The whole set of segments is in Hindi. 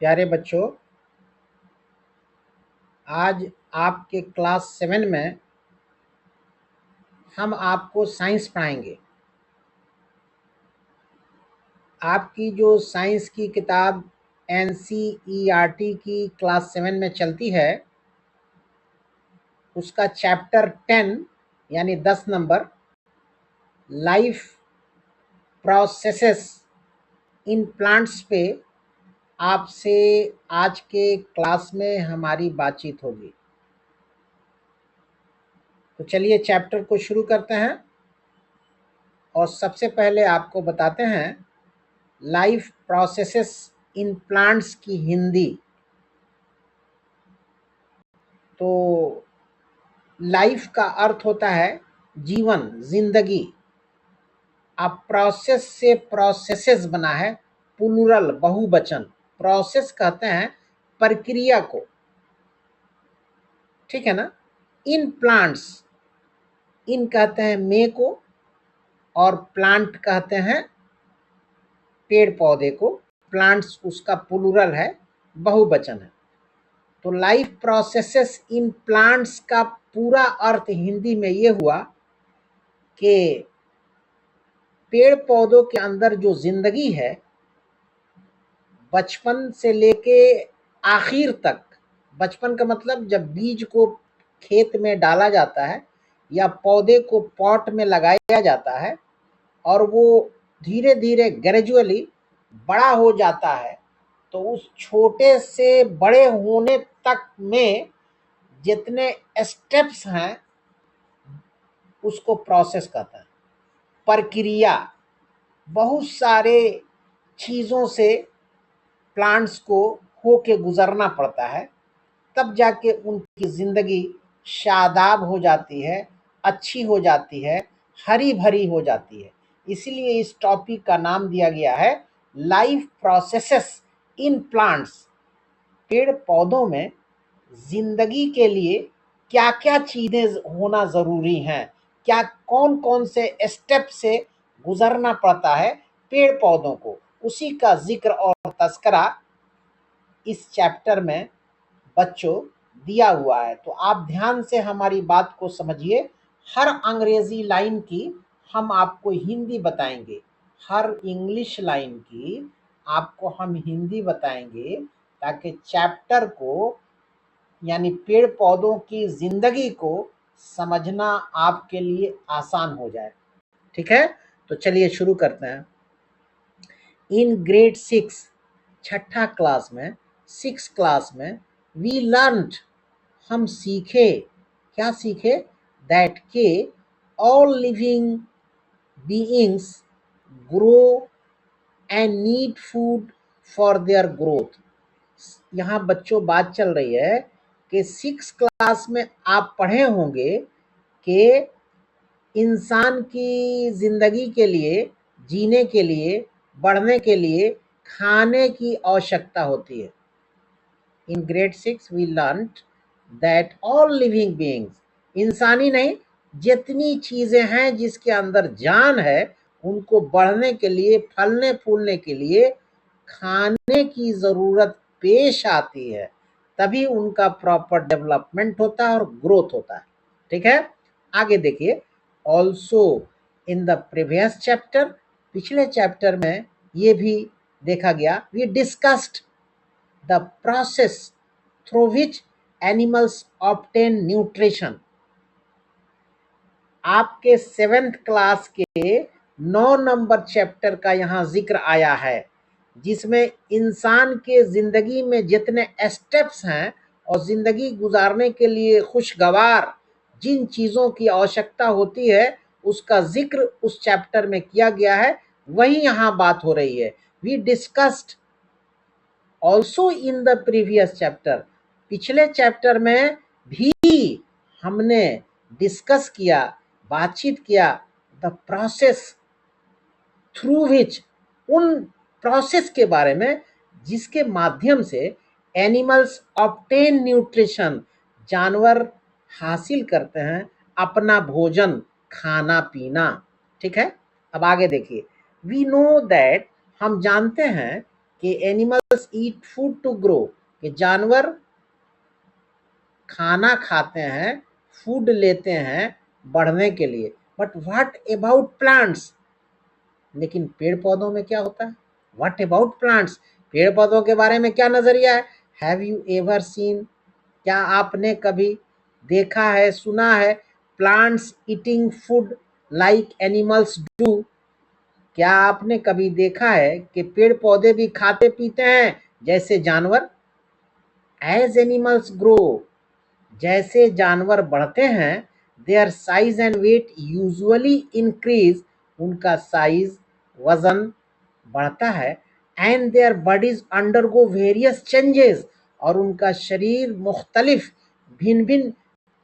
प्यारे बच्चों, आज आपके क्लास 7 में हम आपको साइंस पढ़ाएंगे। आपकी जो साइंस की किताब एनसीईआरटी की क्लास 7 में चलती है, उसका चैप्टर 10 यानी 10 number life processes in plants पे आपसे आज के क्लास में हमारी बातचीत होगी। तो चलिए चैप्टर को शुरू करते हैं और सबसे पहले आपको बताते हैं लाइफ प्रोसेसेस इन प्लांट्स की हिंदी। तो लाइफ का अर्थ होता है जीवन, जिंदगी। अब प्रोसेस से प्रोसेसेस बना है, प्लूरल, बहुवचन। प्रोसेस कहते हैं प्रक्रिया को, ठीक है ना। इन प्लांट्स, इन कहते हैं मे को, और प्लांट कहते हैं पेड़ पौधे को। प्लांट्स उसका प्लूरल है, बहुवचन है। तो लाइफ प्रोसेसेस इन प्लांट्स का पूरा अर्थ हिंदी में ये हुआ कि पेड़ पौधों के अंदर जो जिंदगी है, बचपन से लेके आखिर तक। बचपन का मतलब जब बीज को खेत में डाला जाता है या पौधे को पॉट में लगाया जाता है और वो धीरे धीरे ग्रेजुअली बड़ा हो जाता है, तो उस छोटे से बड़े होने तक में जितने स्टेप्स हैं उसको प्रोसेस कहते हैं, प्रक्रिया। बहुत सारे चीज़ों से प्लांट्स को होके गुजरना पड़ता है, तब जाके उनकी ज़िंदगी शादाब हो जाती है, अच्छी हो जाती है, हरी भरी हो जाती है। इसलिए इस टॉपिक का नाम दिया गया है लाइफ प्रोसेसेस इन प्लांट्स। पेड़ पौधों में जिंदगी के लिए क्या क्या चीज़ें होना ज़रूरी हैं, क्या कौन कौन से स्टेप से गुजरना पड़ता है पेड़ पौधों को, उसी का जिक्र और तस्करा इस चैप्टर में बच्चों दिया हुआ है। तो आप ध्यान से हमारी बात को समझिए। हर अंग्रेजी लाइन की हम आपको हिंदी बताएंगे, हर इंग्लिश लाइन की आपको हम हिंदी बताएंगे, ताकि चैप्टर को यानी पेड़ पौधों की जिंदगी को समझना आपके लिए आसान हो जाए। ठीक है, तो चलिए शुरू करते हैं। इन ग्रेड 6, छठा क्लास में, 6 क्लास में, वी लर्नड, हम सीखे। क्या सीखे? दैट के all living beings grow and need food for their growth. यहाँ बच्चों बात चल रही है कि 6 क्लास में आप पढ़े होंगे कि इंसान की जिंदगी के लिए, जीने के लिए, बढ़ने के लिए खाने की आवश्यकता होती है। In grade 6 we learned that all living beings, इंसानी नहीं, जितनी चीजें हैं जिसके अंदर जान है, उनको बढ़ने के लिए, फलने फूलने के लिए खाने की जरूरत पेश आती है, तभी उनका प्रॉपर डेवलपमेंट होता है और ग्रोथ होता है। ठीक है, आगे देखिए। Also in the previous chapter, पिछले चैप्टर में ये भी देखा गया, we discussed the process through which animals obtain nutrition। आपके 7th क्लास के 9 नंबर चैप्टर का यहाँ जिक्र आया है, जिसमें इंसान के जिंदगी में जितने स्टेप्स हैं और जिंदगी गुजारने के लिए खुशगवार जिन चीज़ों की आवश्यकता होती है, उसका जिक्र उस चैप्टर में किया गया है। वही यहाँ बात हो रही है। We discussed also in the previous chapter, पिछले चैप्टर में भी हमने डिस्कस किया, बातचीत किया, द प्रोसेस थ्रू विच, उन प्रोसेस के बारे में जिसके माध्यम से एनिमल्स ऑब्टेन न्यूट्रिशन, जानवर हासिल करते हैं अपना भोजन, खाना पीना। ठीक है, अब आगे देखिए। वी नो दैट, हम जानते हैं कि animals eat food to grow, कि जानवर खाना खाते हैं, फूड लेते हैं बढ़ने के लिए। But what about plants? लेकिन पेड़ पौधों में क्या होता है? What about plants? पेड़ पौधों के बारे में क्या नजरिया है? हैव यू एवर सीन, क्या आपने कभी देखा है, सुना है, plants eating food like animals do? क्या आपने कभी देखा है कि पेड़ पौधे भी खाते पीते हैं जैसे जानवर? एज एनिमल्स ग्रो, जैसे जानवर बढ़ते हैं, their size and weight usually increase, उनका साइज, वजन बढ़ता है। And their bodies undergo various changes, और उनका शरीर मुख्तलिफ भिन्न भिन्न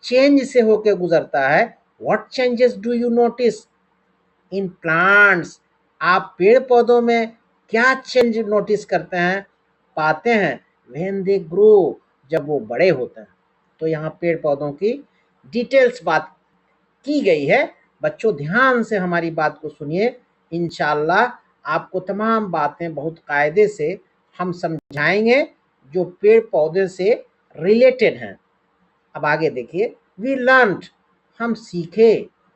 चेंज से होकर गुजरता है। What changes do you notice in plants? आप पेड़ पौधों में क्या चेंज नोटिस करते हैं, पाते हैं? व्हेन दे ग्रो, जब वो बड़े होते हैं। तो यहाँ पेड़ पौधों की डिटेल्स बात की गई है। बच्चों ध्यान से हमारी बात को सुनिए, इंशाल्लाह आपको तमाम बातें बहुत कायदे से हम समझाएंगे जो पेड़ पौधे से रिलेटेड हैं। अब आगे देखिए, वी लर्नड, हम सीखे,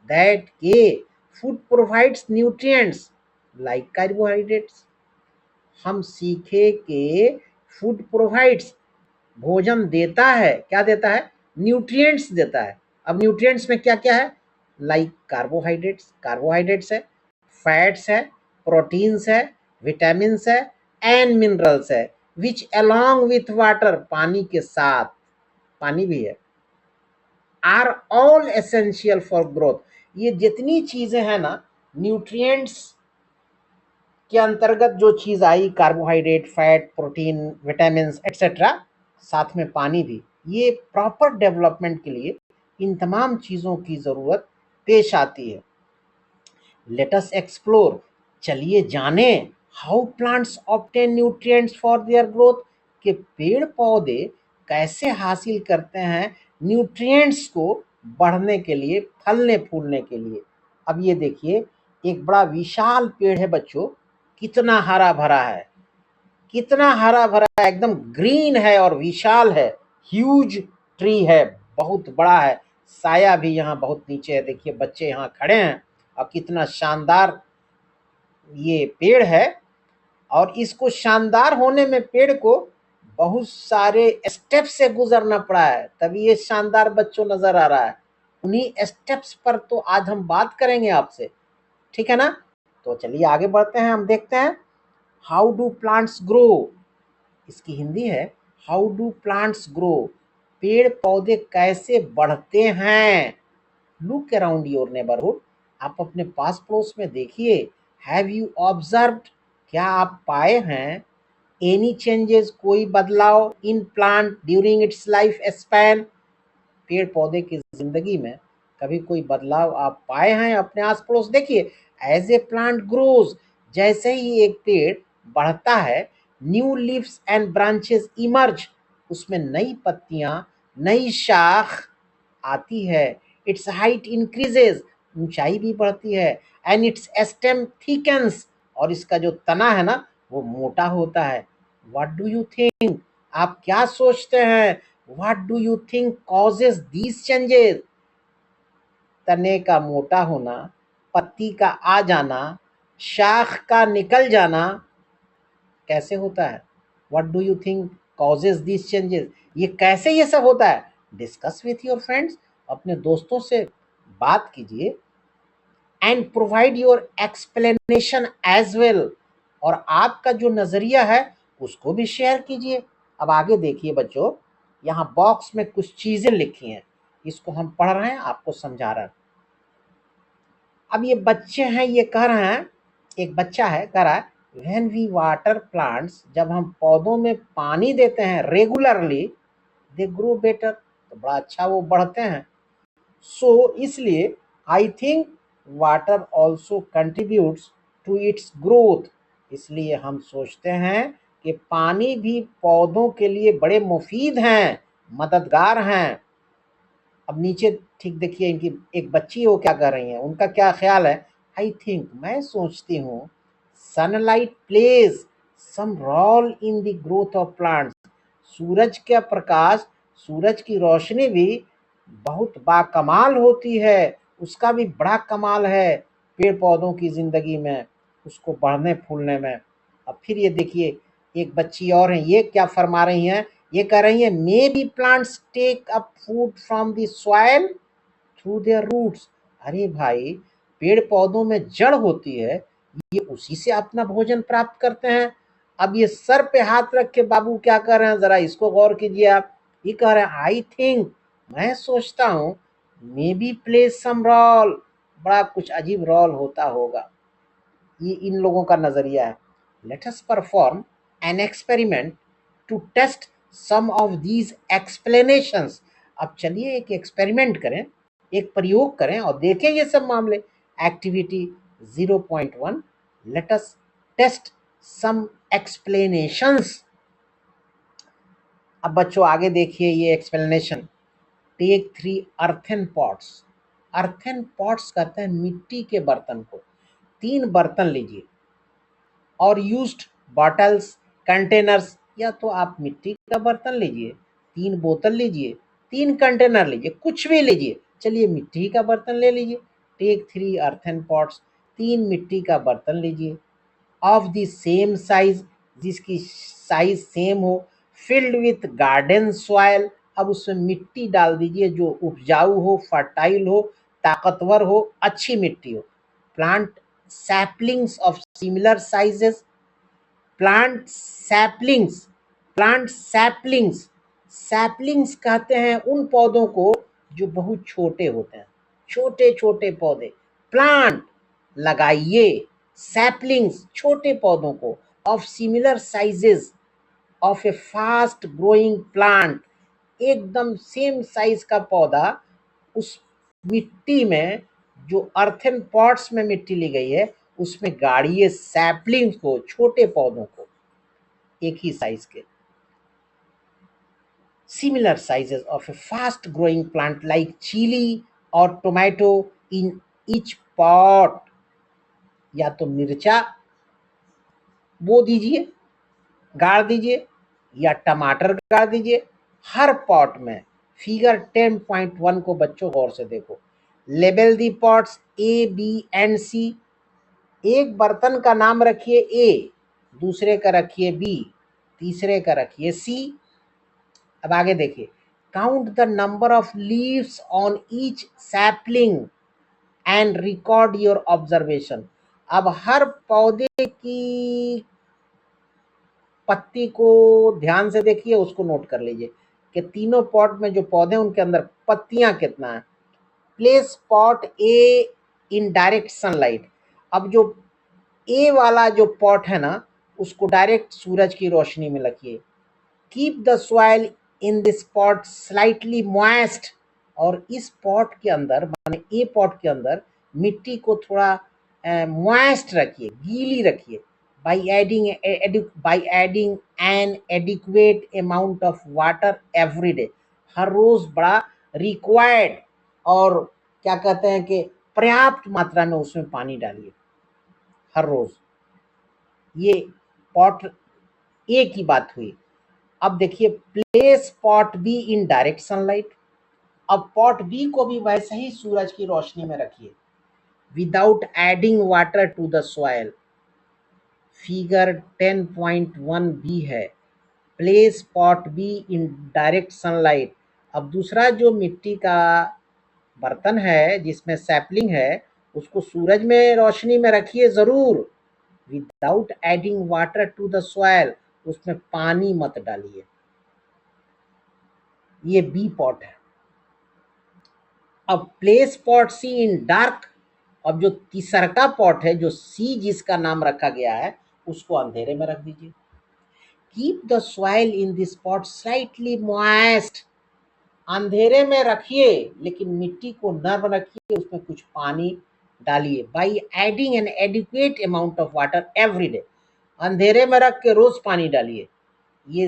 दैट के food provides nutrients like carbohydrates, हम सीखे कि फूड प्रोवाइड्स, भोजन देता है, क्या देता है? न्यूट्रिएंट्स देता है। अब न्यूट्रिएंट्स में क्या क्या है? लाइक कार्बोहाइड्रेट्स, कार्बोहाइड्रेट्स है, फैट्स है, प्रोटीन्स है, विटामिन्स है, एंड मिनरल्स है, विच अलोंग विथ वाटर, पानी के साथ, पानी भी है, are all essential for growth. ये जितनी चीजें हैं ना, न्यूट्रिएंट्स के अंतर्गत जो चीज आई, carbohydrate, fat, protein, vitamin etcetera, साथ में पानी भी, ये प्रॉपर डेवलपमेंट के लिए इन तमाम चीजों की जरूरत पेश आती है। लेट अस एक्सप्लोर, चलिए जाने, how plants obtain nutrients for their growth, कि पेड़ पौधे कैसे हासिल करते हैं न्यूट्रिएंट्स को बढ़ने के लिए, फलने फूलने के लिए। अब ये देखिए, एक बड़ा विशाल पेड़ है बच्चों, कितना हरा भरा है, कितना हरा भरा है, एकदम ग्रीन है और विशाल है, ह्यूज ट्री है, बहुत बड़ा है। साया भी यहाँ बहुत नीचे है, देखिए बच्चे यहाँ खड़े हैं, और कितना शानदार ये पेड़ है। और इसको शानदार होने में पेड़ को बहुत सारे स्टेप से गुजरना पड़ा है, तभी ये शानदार बच्चों नजर आ रहा है। उन्हीं स्टेप्स पर तो आज हम बात करेंगे आपसे, ठीक है ना? तो चलिए आगे बढ़ते हैं, हम देखते हैं हाउ डू प्लांट्स ग्रो। इसकी हिंदी है, हाउ डू प्लांट्स ग्रो, पेड़ पौधे कैसे बढ़ते हैं। लुक अराउंड योर नेबरहुड, आप अपने पास पड़ोस में देखिए। हैव यू ऑब्जर्व्ड, क्या आप पाए हैं एनी चेंजेस, कोई बदलाव, in plant during its life span, पेड़ पौधे की जिंदगी में कभी कोई बदलाव आप पाए हैं अपने आस पड़ोस? देखिए, एज ए प्लांट ग्रोज, जैसे ही एक पेड़ बढ़ता है, new leaves and branches emerge, उसमें नई पत्तियां, नई शाख आती है। इट्स हाइट इंक्रीजेज, ऊंचाई भी बढ़ती है। एंड इट्स स्टेम थिकन्स, और इसका जो तना है ना, वो मोटा होता है। व्हाट डू यू थिंक, आप क्या सोचते हैं? What do you think causes these changes, तने का मोटा होना, पत्ती का आ जाना, शाख का निकल जाना, कैसे होता है? What do you think causes these changes, ये कैसे ये सब होता है? डिस्कस विथ योर फ्रेंड्स, अपने दोस्तों से बात कीजिए। And provide your explanation as well, और आपका जो नजरिया है उसको भी शेयर कीजिए। अब आगे देखिए बच्चों, यहाँ बॉक्स में कुछ चीजें लिखी हैं, इसको हम पढ़ रहे हैं, आपको समझा रहे हैं। अब ये बच्चे हैं, ये कह रहे हैं, एक बच्चा है कह रहा है, व्हेन वी वाटर प्लांट्स, जब हम पौधों में पानी देते हैं रेगुलरली, दे ग्रो बेटर, तो बड़ा अच्छा वो बढ़ते हैं। सो इसलिए I think water also contributes to its growth, इसलिए हम सोचते हैं कि पानी भी पौधों के लिए बड़े मुफीद हैं, मददगार हैं। अब नीचे ठीक देखिए, इनकी एक बच्ची है, वो क्या कर रही है, उनका क्या ख्याल है? आई थिंक, मैं सोचती हूँ, sunlight plays, some role in the growth of plants. सूरज का प्रकाश, सूरज की रोशनी भी बहुत बाकमाल होती है, उसका भी बड़ा कमाल है पेड़ पौधों की जिंदगी में, उसको बढ़ने फूलने में। अब फिर ये देखिए, एक बच्ची और है, ये क्या फरमा रही हैं, ये कह रही हैं maybe plants take up food from the soil through their roots. अरे भाई, पेड़ पौधों में जड़ होती है, ये उसी से अपना भोजन प्राप्त करते हैं। अब ये सर पे हाथ रख के बाबू क्या कर रहे हैं, जरा इसको गौर कीजिए आप। ये कह रहे हैं आई थिंक, मैं सोचता हूँ, maybe play some role, बड़ा कुछ अजीब रोल होता होगा। ये इन लोगों का नजरिया है। Let us perform an experiment to test some of these explanations. अब चलिए एक एक्सपेरिमेंट करें, एक प्रयोग करें और देखें ये सब मामले। Activity 0.1, let us test some explanations. अब बच्चों आगे देखिए ये explanation. Take 3 earthen pots. Earthen pots कहते हैं मिट्टी के बर्तन को। 3 बर्तन लीजिए और यूज्ड बॉटल्स, कंटेनर्स, या तो आप मिट्टी का बर्तन लीजिए, 3 बोतल लीजिए, 3 कंटेनर लीजिए, कुछ भी लीजिए। चलिए मिट्टी का बर्तन ले लीजिए। टेक 3 अर्थन पॉट्स, 3 मिट्टी का बर्तन लीजिए, ऑफ द सेम साइज, जिसकी साइज सेम हो, फिल्ड विथ गार्डन सॉइल। अब उसमें मिट्टी डाल दीजिए जो उपजाऊ हो, फर्टाइल हो, ताकतवर हो, अच्छी मिट्टी हो। Plant saplings of similar sizes. Plant saplings, plant saplings, saplings कहते हैं उन पौधों को जो बहुत छोटे होते हैं, छोटे छोटे पौधे। प्लांट लगाइए, सैपलिंग्स छोटे पौधों को, of similar sizes of a fast growing plant, एकदम सेम साइज का पौधा उस मिट्टी में, जो अर्थन पॉट्स में मिट्टी ली गई है उसमें गाड़िए सैपलिंग को, छोटे पौधों को, एक ही साइज के। Similar sizes of a fast growing plant like chilli और टोमेटो इन ईच पॉट। या तो मिर्चा बो दीजिए, गाड़ दीजिए, या टमाटर गाड़ दीजिए हर पॉट में। फिगर 10.1 को बच्चों गौर से देखो। Label the pots A B and C. एक बर्तन का नाम रखिए ए, दूसरे का रखिए बी, तीसरे का रखिए सी। अब आगे देखिए, count the number of leaves on each sapling and record your observation. अब हर पौधे की पत्ती को ध्यान से देखिए, उसको नोट कर लीजिए कि तीनों पॉट में जो पौधे हैं उनके अंदर पत्तियां कितना है। Place pot A in direct sunlight. अब जो ए वाला जो पॉट है ना, उसको डायरेक्ट सूरज की रोशनी में रखिए। Keep the soil in this pot slightly moist. और इस पॉट के अंदर, माने ए पॉट के अंदर मिट्टी को थोड़ा मॉइस्ट रखिए, गीली रखिए। By adding an adequate amount of water every day. हर रोज बड़ा रिक्वायर्ड, और क्या कहते हैं कि पर्याप्त मात्रा में उसमें पानी डालिए हर रोज। ये पॉट ए की बात हुई। अब देखिए, place pot B in direct sunlight. अब पॉट बी को भी वैसे ही सूरज की रोशनी में रखिए, without adding water to the soil. Figure 10.1 B है। Place pot B in direct sunlight. अब दूसरा जो मिट्टी का बर्तन है जिसमें सैपलिंग है, उसको सूरज में रोशनी में रखिए जरूर, without adding water to the soil. उसमें पानी मत डालिए। ये बी पॉट है। अब place pot C in dark. अब जो तीसरा पॉट है, जो सी जिसका नाम रखा गया है, उसको अंधेरे में रख दीजिए। Keep the soil in this pot slightly moist. अंधेरे में रखिए लेकिन मिट्टी को नर्म रखिए, उसमें कुछ पानी डालिए। By adding an adequate amount of water every day. अंधेरे में रख के रोज पानी डालिए। ये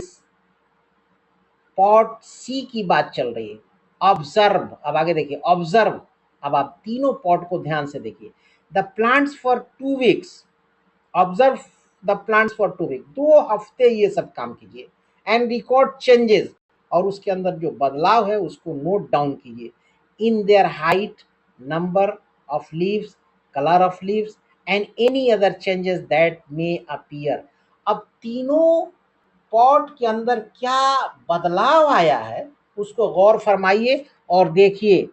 पॉट सी की बात चल रही है। ऑब्जर्व, अब आगे देखिए, ऑब्जर्व। अब आप तीनों पॉट को ध्यान से देखिए। The plants for 2 weeks. Observe the plants for 2 week, 2 हफ्ते ये सब काम कीजिए। एंड रिकॉर्ड चेंजेस, और उसके अंदर जो बदलाव है उसको नोट डाउन कीजिए। In their height, number of leaves, colour of leaves and any other changes that may appear. अब तीनों पॉट के अंदर क्या बदलाव आया है उसको गौर फरमाइए और देखिए।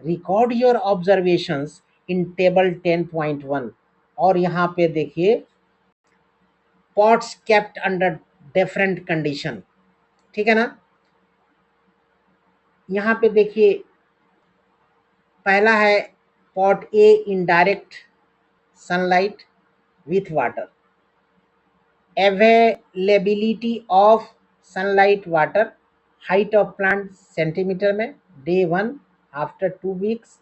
Record your observations in table 10.1। और यहाँ पे देखिए pots kept under different condition, ठीक है ना। यहाँ पे देखिए पहला है pot A in direct sunlight with water, availability of sunlight water, height of plant centimetre में, day 1 after 2 weeks,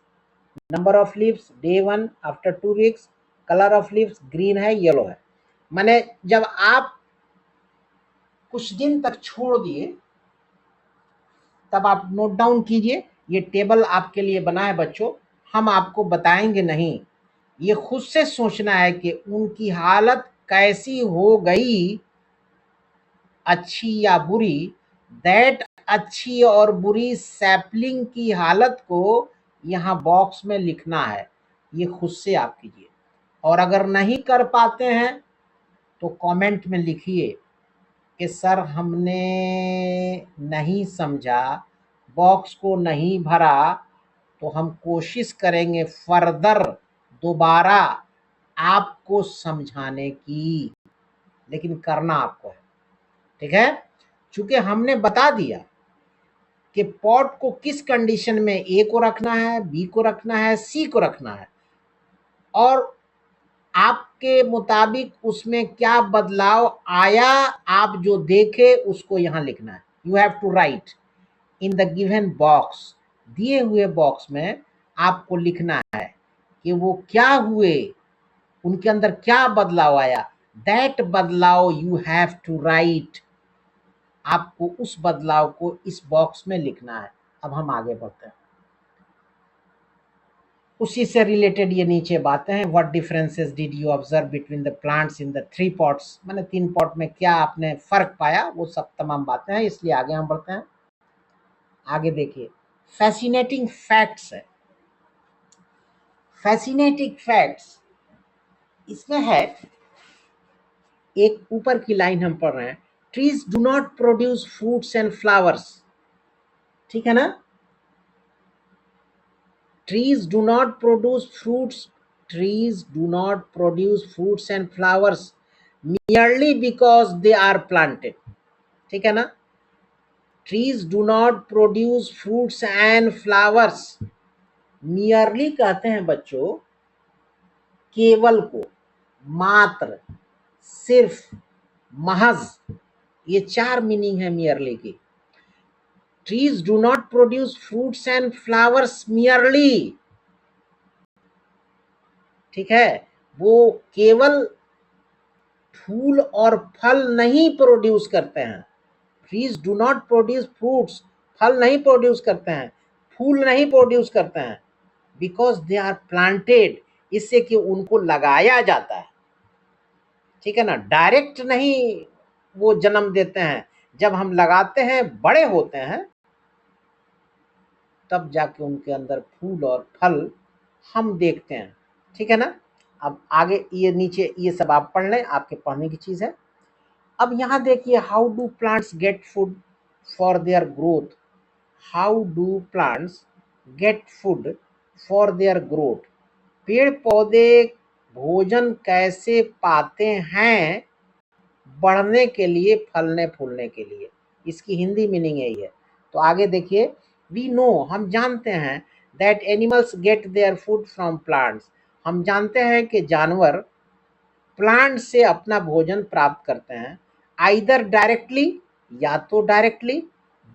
number of leaves day 1 after 2 weeks, colour of leaves green है येलो है। माने जब आप कुछ दिन तक छोड़ दिए तब आप नोट डाउन कीजिए। ये टेबल आपके लिए बना है बच्चों, हम आपको बताएंगे नहीं, ये खुद से सोचना है कि उनकी हालत कैसी हो गई, अच्छी या बुरी। दैट अच्छी और बुरी सैपलिंग की हालत को यहाँ बॉक्स में लिखना है, ये खुद से आप कीजिए। और अगर नहीं कर पाते हैं तो कमेंट में लिखिए कि सर हमने नहीं समझा, बॉक्स को नहीं भरा, तो हम कोशिश करेंगे फर्दर दोबारा आपको समझाने की, लेकिन करना आपको है, ठीक है। चूंकि हमने बता दिया कि पॉट को किस कंडीशन में ए को रखना है, बी को रखना है, सी को रखना है, और आपके मुताबिक उसमें क्या बदलाव आया आप जो देखे उसको यहाँ लिखना है। You have to write in the given box, दिए हुए बॉक्स में आपको लिखना है कि वो क्या हुए, उनके अंदर क्या बदलाव आया। दैट बदलाव यू हैव टू राइट, आपको उस बदलाव को इस बॉक्स में लिखना है। अब हम आगे बढ़ते हैं, उसी से रिलेटेड ये नीचे बातें हैं। What differences did you observe between the plants in the 3 pots, मैंने 3 पॉट में क्या आपने फर्क पाया, वो सब तमाम बातें हैं। इसलिए आगे हम बढ़ते हैं। आगे देखिए फैसिनेटिंग फैक्ट्स है, फैसिनेटिंग फैक्ट्स इसमें है, एक ऊपर की लाइन हम पढ़ रहे हैं, trees do not produce fruits and flowers, ठीक है ना। trees do not produce fruits trees do not produce fruits and flowers merely because they are planted, ठीक है ना। trees do not produce fruits and flowers, merely कहते हैं बच्चों केवल को, मात्र, सिर्फ, महज, ये 4 मीनिंग है merely की। trees do not produce fruits and flowers merely, ठीक है, वो केवल फूल और फल नहीं प्रोड्यूस करते हैं। Trees do not produce fruits, फल नहीं प्रोड्यूस करते हैं, फूल नहीं प्रोड्यूस करते हैं, बिकॉज दे आर प्लांटेड, इससे कि उनको लगाया जाता है, ठीक है ना। डायरेक्ट नहीं वो जन्म देते हैं, जब हम लगाते हैं बड़े होते हैं तब जाके उनके अंदर फूल और फल हम देखते हैं, ठीक है ना। अब आगे ये नीचे ये सब आप पढ़ लें, आपके पढ़ने की चीज है। अब यहाँ देखिए how do plants get food for their growth, how do plants get food for their growth, पेड़ पौधे भोजन कैसे पाते हैं बढ़ने के लिए, फलने फूलने के लिए, इसकी हिंदी मीनिंग यही है। तो आगे देखिए, वी नो, हम जानते हैं, that animals get their food from plants, हम जानते हैं कि जानवर प्लांट से अपना भोजन प्राप्त करते हैं, आइदर डायरेक्टली, या तो डायरेक्टली,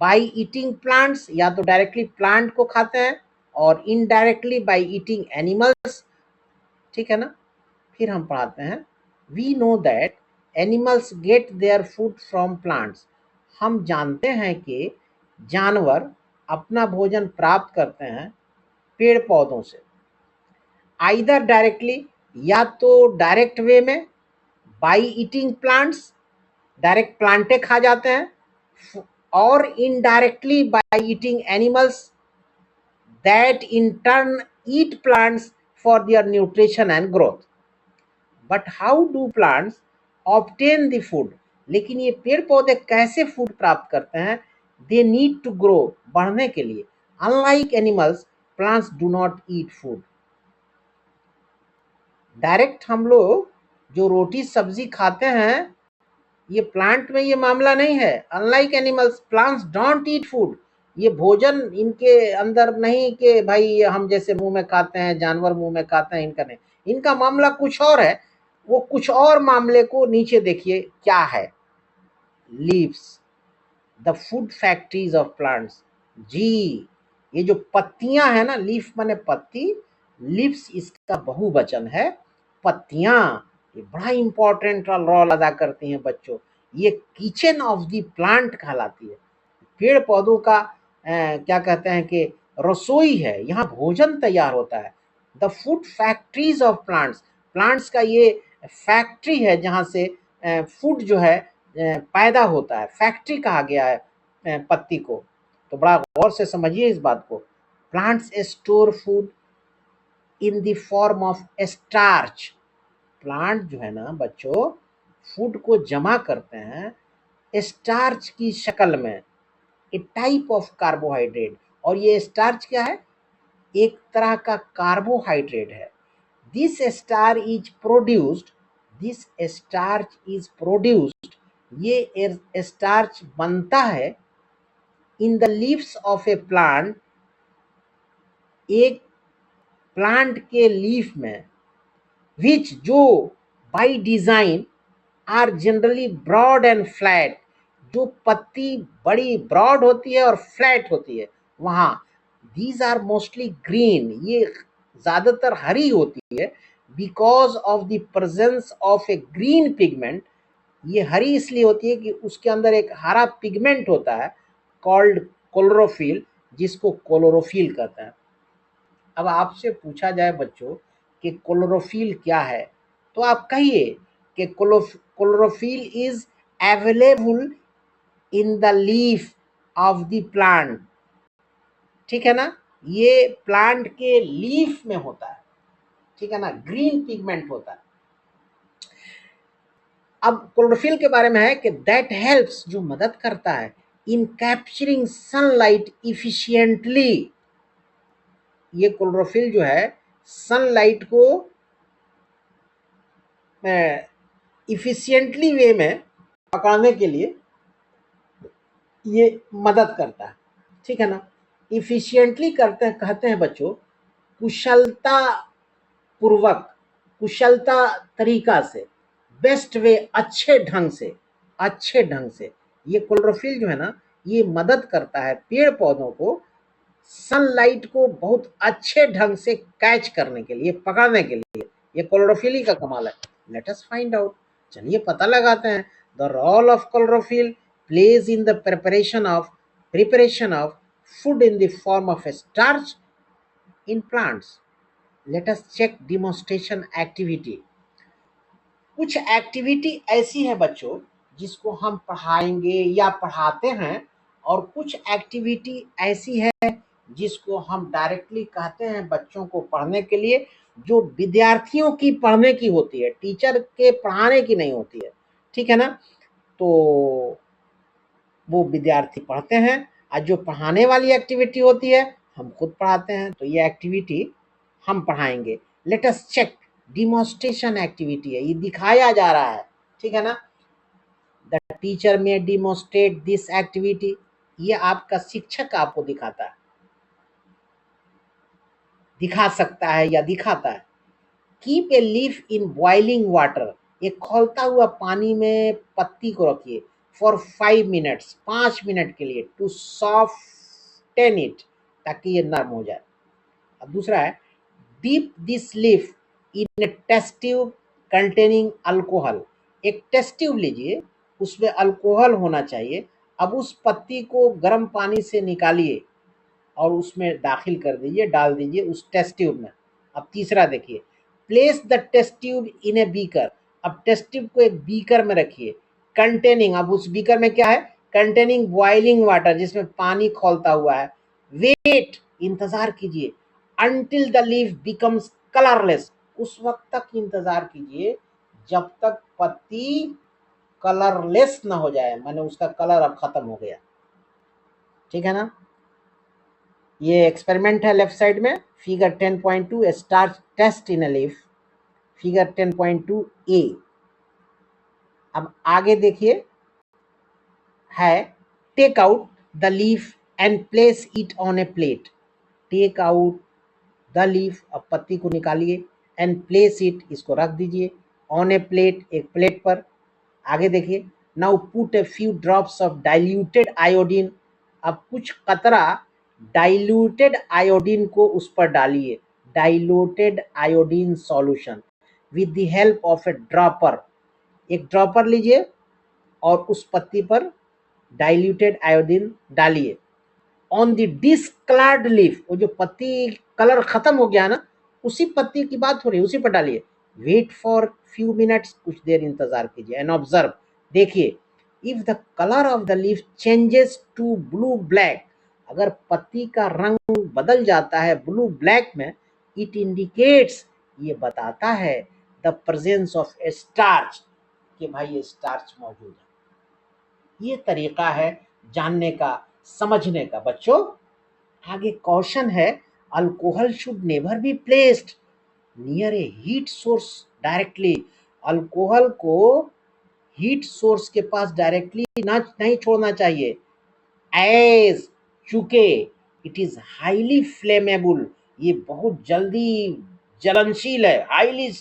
बाय ईटिंग प्लांट्स, या तो डायरेक्टली प्लांट को खाते हैं, और इनडायरेक्टली बाय ईटिंग एनिमल्स, ठीक है ना। फिर हम पढ़ाते हैं, we know that animals get their food from plants, हम जानते हैं कि जानवर अपना भोजन प्राप्त करते हैं पेड़ पौधों से, आइदर डायरेक्टली, या तो डायरेक्ट वे में, by eating plants, direct Plantae खा जाते हैं, और indirectly by eating animals that in turn eat plants for their nutrition and growth. But how do plants obtain the food? लेकिन ये पेड़ पौधे कैसे फूड प्राप्त करते हैं? They need to grow, बढ़ने के लिए. Unlike animals, plants do not eat food. Direct हम लोग जो रोटी सब्जी खाते हैं, ये प्लांट में ये मामला नहीं है. Unlike animals, plants don't eat food. ये भोजन इनके अंदर नहीं कि भाई हम जैसे मुंह में खाते हैं, जानवर मुंह में खाते हैं, इनका नहीं. इनका मामला कुछ और है. वो कुछ और मामले को नीचे देखिए क्या है. Leaves, the food factories of plants. जी, ये जो पत्तियां है ना, लीफ माने पत्ती, लिप्स इसका बहुवचन है. पत्तियां ये बड़ा इंपॉर्टेंट रोल अदा करती हैं बच्चों. ये किचन ऑफ द प्लांट कहलाती है. पेड़ पौधों का क्या कहते हैं कि रसोई है, यहाँ भोजन तैयार होता है. The food factories of plants, plants का ये फैक्ट्री है जहाँ से फूड जो है पैदा होता है. फैक्ट्री कहा गया है पत्ती को. तो बड़ा गौर से समझिए इस बात को. Plants store food in the form of starch. Plant जो है ना बच्चों, फूड को जमा करते हैं स्टार्च की शक्ल में. ए टाइप ऑफ कार्बोहाइड्रेट. और ये स्टार्च क्या है? एक तरह का कार्बोहाइड्रेट है. This star is produced, this starch is produced, ये स्टार्च बनता है in the leaves of a plant, एक प्लांट के लीफ में, विच जो by design are generally broad and flat. जो पत्ती बड़ी ब्रॉड होती है और फ्लैट होती है वहां. दीज आर मोस्टली ग्रीन, ये ज्यादातर हरी होती है. Because of the presence of A green pigment. ये हरी इसलिए होती है कि उसके अंदर एक हरा पिगमेंट होता है कॉल्ड क्लोरोफिल, जिसको क्लोरोफिल कहते हैं. अब आपसे पूछा जाए बच्चों कि क्लोरोफिल क्या है, तो आप कहिए कि chlorophyll is available in the leaf of the plant. ठीक है ना, ये प्लांट के लीफ में होता है. ठीक है ना, ग्रीन पिगमेंट होता है. अब क्लोरोफिल के बारे में है कि दैट हेल्प्स, जो मदद करता है इन कैप्चरिंग सनलाइट इफिशिएंटली. ये क्लोरोफिल जो है सनलाइट को इफिशिएंटली वे में पकड़ने के लिए ये मदद करता है. ठीक है ना. इफिशिएंटली करते हैं, कहते हैं बच्चों कुशलता पूर्वक, कुशलता तरीका से, बेस्ट वे, अच्छे ढंग से, अच्छे ढंग से. ये क्लोरोफिल जो है ना, ये मदद करता है पेड़ पौधों को सनलाइट को बहुत अच्छे ढंग से कैच करने के लिए, पकड़ने के लिए. ये क्लोरोफिल ही का कमाल है. Let us find out. चलिए पता लगाते हैं. The role of chlorophyll plays in the preparation of food in the form of starch in plants. Let us check demonstration activity. कुछ एक्टिविटी ऐसी है बच्चों जिसको हम पढ़ाएंगे या पढ़ाते हैं, और कुछ एक्टिविटी ऐसी है जिसको हम डायरेक्टली कहते हैं बच्चों को पढ़ने के लिए, जो विद्यार्थियों की पढ़ने की होती है, टीचर के पढ़ाने की नहीं होती है. ठीक है ना. तो वो विद्यार्थी पढ़ते हैं, और जो पढ़ाने वाली एक्टिविटी होती है हम खुद पढ़ाते हैं. तो ये एक्टिविटी हम पढ़ाएंगे. Let us check. Demonstration activity है, ये दिखाया जा रहा है. ठीक है ना. The teacher may demonstrate this activity. ये आपका शिक्षक आपको दिखाता है, दिखा सकता है या दिखाता है. Keep a leaf in boiling water. एक खौलता हुआ पानी में पत्ती को रखिए फॉर 5 मिनट्स, 5 मिनट के लिए, टू सॉफ्टन इट, ताकि ये नरम हो जाए. अब दूसरा है dip this leaf in a test tube containing alcohol. एक टेस्ट ट्यूब लीजिए, उसमें अल्कोहल होना चाहिए. अब उस पत्ती को गर्म पानी से निकालिए और उसमें दाखिल कर दीजिए, डाल दीजिए उस टेस्ट ट्यूब में. अब तीसरा देखिए, place the test tube in a beaker. अब टेस्ट ट्यूब को एक बीकर में रखिए कंटेनिंग, अब उस बीकर में क्या है, कंटेनिंग बॉइलिंग वाटर, जिसमें पानी खौलता हुआ है। वेट, इंतजार कीजिए, until the leaf becomes colourless, उस वक्त तक इंतजार कीजिए जब तक पत्ती कलरलेस ना हो जाए, माने उसका कलर अब खत्म हो गया। ठीक है ना। ये एक्सपेरिमेंट है लेफ्ट साइड में, figure 10.2 starch test in a leaf, figure 10.2 A. अब आगे देखिए है, take out the leaf and place it on a plate. Take out the leaf, अब पत्ती को निकालिए, एंड प्लेस इट, इसको रख दीजिए, ऑन ए प्लेट, एक प्लेट पर। आगे देखिए, now put A few drops of diluted iodine, अब कुछ कतरा डाइल्यूटेड आयोडीन को उस पर डालिए, diluted iodine solution with the help of A dropper. एक ड्रॉपर लीजिए और उस पत्ती पर डाइल्यूटेड आयोडीन डालिए। ऑन द डिस्कलर्ड लीफ, वो जो पत्ती कलर खत्म हो गया ना, उसी पत्ती की बात हो रही है, उसी पर डालिए। वेट फॉर फ्यू मिनट्स, कुछ देर इंतजार कीजिए, एंड ऑब्जर्व, देखिए, if the colour of the leaf changes to blue black, अगर पत्ती का रंग बदल जाता है ब्लू ब्लैक में, इट इंडिकेट्स, ये बताता है, द प्रेजेंस ऑफ स्टार्च, कि भाई ये स्टार्च मौजूद है। ये तरीका है जानने का, समझने का। बच्चों आगे क्वेश्चन है, alcohol should never be placed near A heat source directly, alcohol को हीट सोर्स के पास डायरेक्टली ना नहीं छोड़ना चाहिए, एज चूंकि इट इज हाईली फ्लेमेबल, ये बहुत जल्दी जलनशील है, हाईली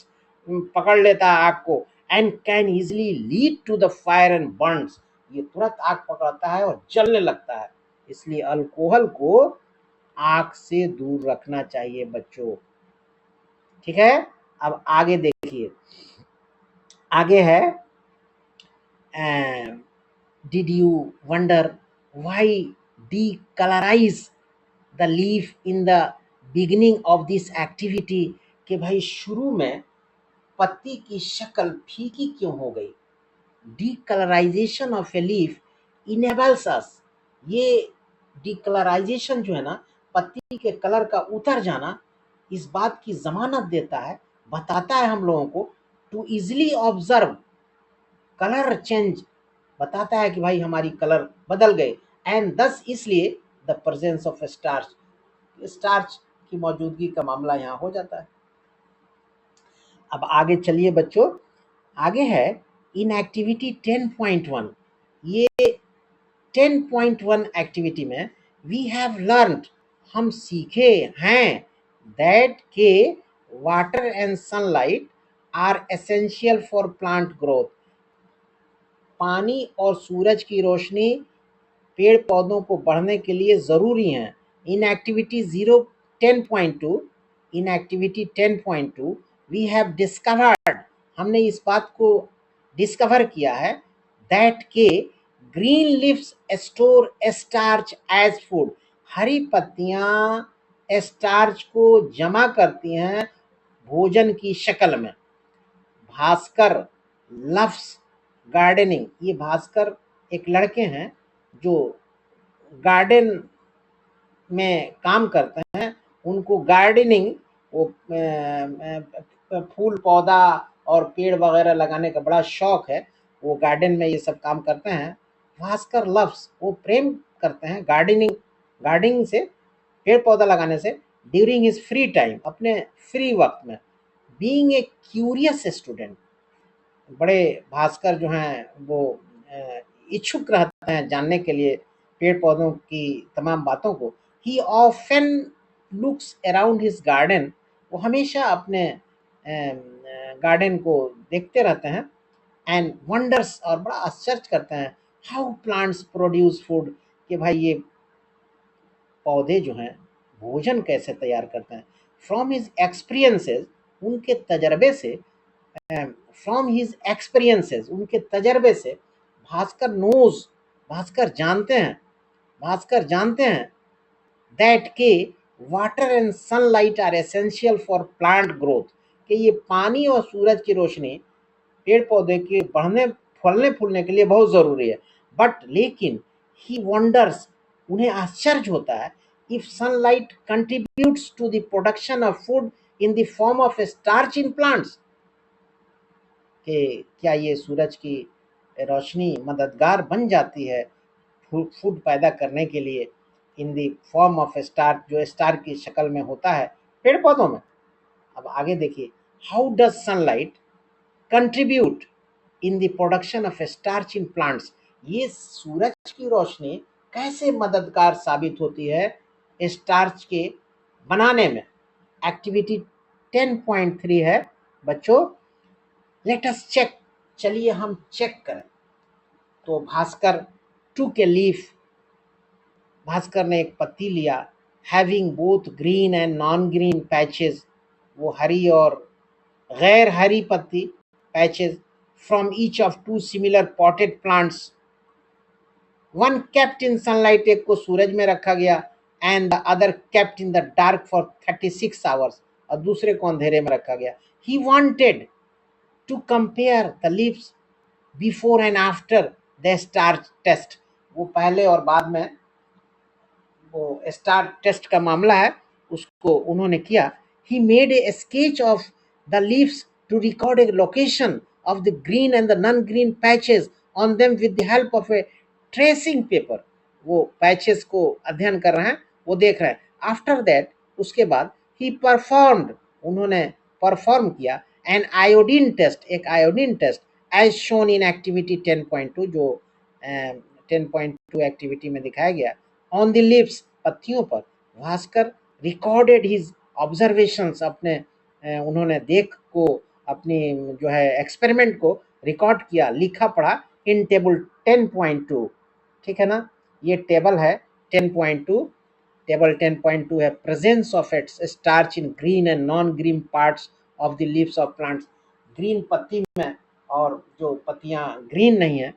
पकड़ लेता है आग को, and can easily lead to the fire and burns, ये तुरंत आग पकड़ता है और जलने लगता है, इसलिए अल्कोहल को आग से दूर रखना चाहिए बच्चों। ठीक है। अब आगे देखिए, आगे है, did you wonder why decolourise the leaf in the beginning of this activity, कि भाई शुरू में पत्ती की शक्ल फीकी क्यों हो गई। Decolourisation of a leaf enables us, ये डीकलराइजेशन जो है ना, पत्ती के कलर का उतर जाना, इस बात की जमानत देता है, बताता है हम लोगों को, to easily observe colour change, बताता है कि भाई हमारी कलर बदल गए, एंड दस, इसलिए the presence of starch, starch की मौजूदगी का मामला यहाँ हो जाता है। अब आगे चलिए बच्चों, आगे है इन एक्टिविटी 10.1, ये 10.1 एक्टिविटी में वी हैव लर्नड, हम सीखे हैं, दैट के water and sunlight are essential for plant growth, पानी और सूरज की रोशनी पेड़ पौधों को बढ़ने के लिए ज़रूरी हैं। In activity 10.2, in activity 10.2 we have discovered, हमने इस बात को डिस्कवर किया है, दैट के green leaves store starch as food, हरी पत्तियां स्टार्च को जमा करती हैं भोजन की शक्ल में। भास्कर लव्स गार्डनिंग, ये भास्कर एक लड़के हैं जो गार्डन में काम करते हैं, उनको गार्डनिंग, वो फूल पौधा और पेड़ वगैरह लगाने का बड़ा शौक है, वो गार्डन में ये सब काम करते हैं। भास्कर लव्स, वो प्रेम करते हैं गार्डनिंग, गार्डनिंग से, पेड़ पौधा लगाने से, ड्यूरिंग हिज फ्री टाइम, अपने फ्री वक्त में, बीइंग ए क्यूरियस स्टूडेंट, बड़े भास्कर जो हैं वो इच्छुक रहते हैं जानने के लिए पेड़ पौधों की तमाम बातों को। ही often looks around his garden, वो हमेशा अपने गार्डन को देखते रहते हैं, एंड वंडर्स, और बड़ा आश्चर्य करते हैं, हाउ प्लांट्स प्रोड्यूस फूड, कि भाई ये पौधे जो हैं भोजन कैसे तैयार करते हैं। फ्रॉम हिज एक्सपीरियंसेस, उनके तजर्बे से, फ्रॉम हिज एक्सपीरियंसेस, उनके तजर्बे से, भास्कर नोज, भास्कर जानते हैं, भास्कर जानते हैं, दैट के water and sunlight are essential for plant growth, कि ये पानी और सूरज की रोशनी पेड़ पौधे के बढ़ने फलने फूलने के लिए बहुत ज़रूरी है। बट लेकिन ही वंडर्स, उन्हें आश्चर्य होता है, if sunlight contributes to the production of food in the form of starch in plants, कि क्या ये सूरज की रोशनी मददगार बन जाती है फूड पैदा करने के लिए इन द फॉर्म ऑफ स्टार, जो स्टार की शक्ल में होता है पेड़ पौधों में। अब आगे देखिए, how does sunlight contribute in the production of starch in plants, ये सूरज की रोशनी कैसे मददगार साबित होती है स्टार्च के बनाने में। एक्टिविटी 10.3 है बच्चों, लेट अस चेक, चलिए हम चेक करें। तो Bhaskar took leaf, Bhaskar ने एक पत्ती लिया, having both green and non green patches, वो हरी और गैर हरी पत्ती patches, from each of two similar potted plants, one kept in sunlight, एक को सूरज में रखा गया, and the other kept in the dark for 36 hours, और दूसरे को अंधेरे में रखा गया। He wanted to compare the leaves before and after the starch test, वो पहले और बाद में वो स्टार टेस्ट का मामला है उसको उन्होंने किया। He made a sketch of the leaves to record a location of the green and the non green patches on them with the help of a tracing paper, वो पैचेस को अध्ययन कर रहे हैं, वो देख रहे हैं। आफ्टर दैट, उसके बाद ही परफॉर्म्ड, उन्होंने परफॉर्म किया एन आयोडीन टेस्ट, एक iodine test, as shown in activity 10.2, जो 10.2 एक्टिविटी में दिखाया गया। ऑन द लिप्स, पत्तियों पर, भास्कर रिकॉर्डेड हिज ऑब्जर्वेशंस, अपने उन्होंने देख को अपनी जो है एक्सपेरिमेंट को रिकॉर्ड किया, लिखा पढ़ा इन टेबल 10.2, ठीक है ना, ये टेबल है 10.2। टेबल 10.2 है presence of its starch in green and non green parts of the leaves of plants, green पत्ती में और जो पत्तियां ग्रीन नहीं है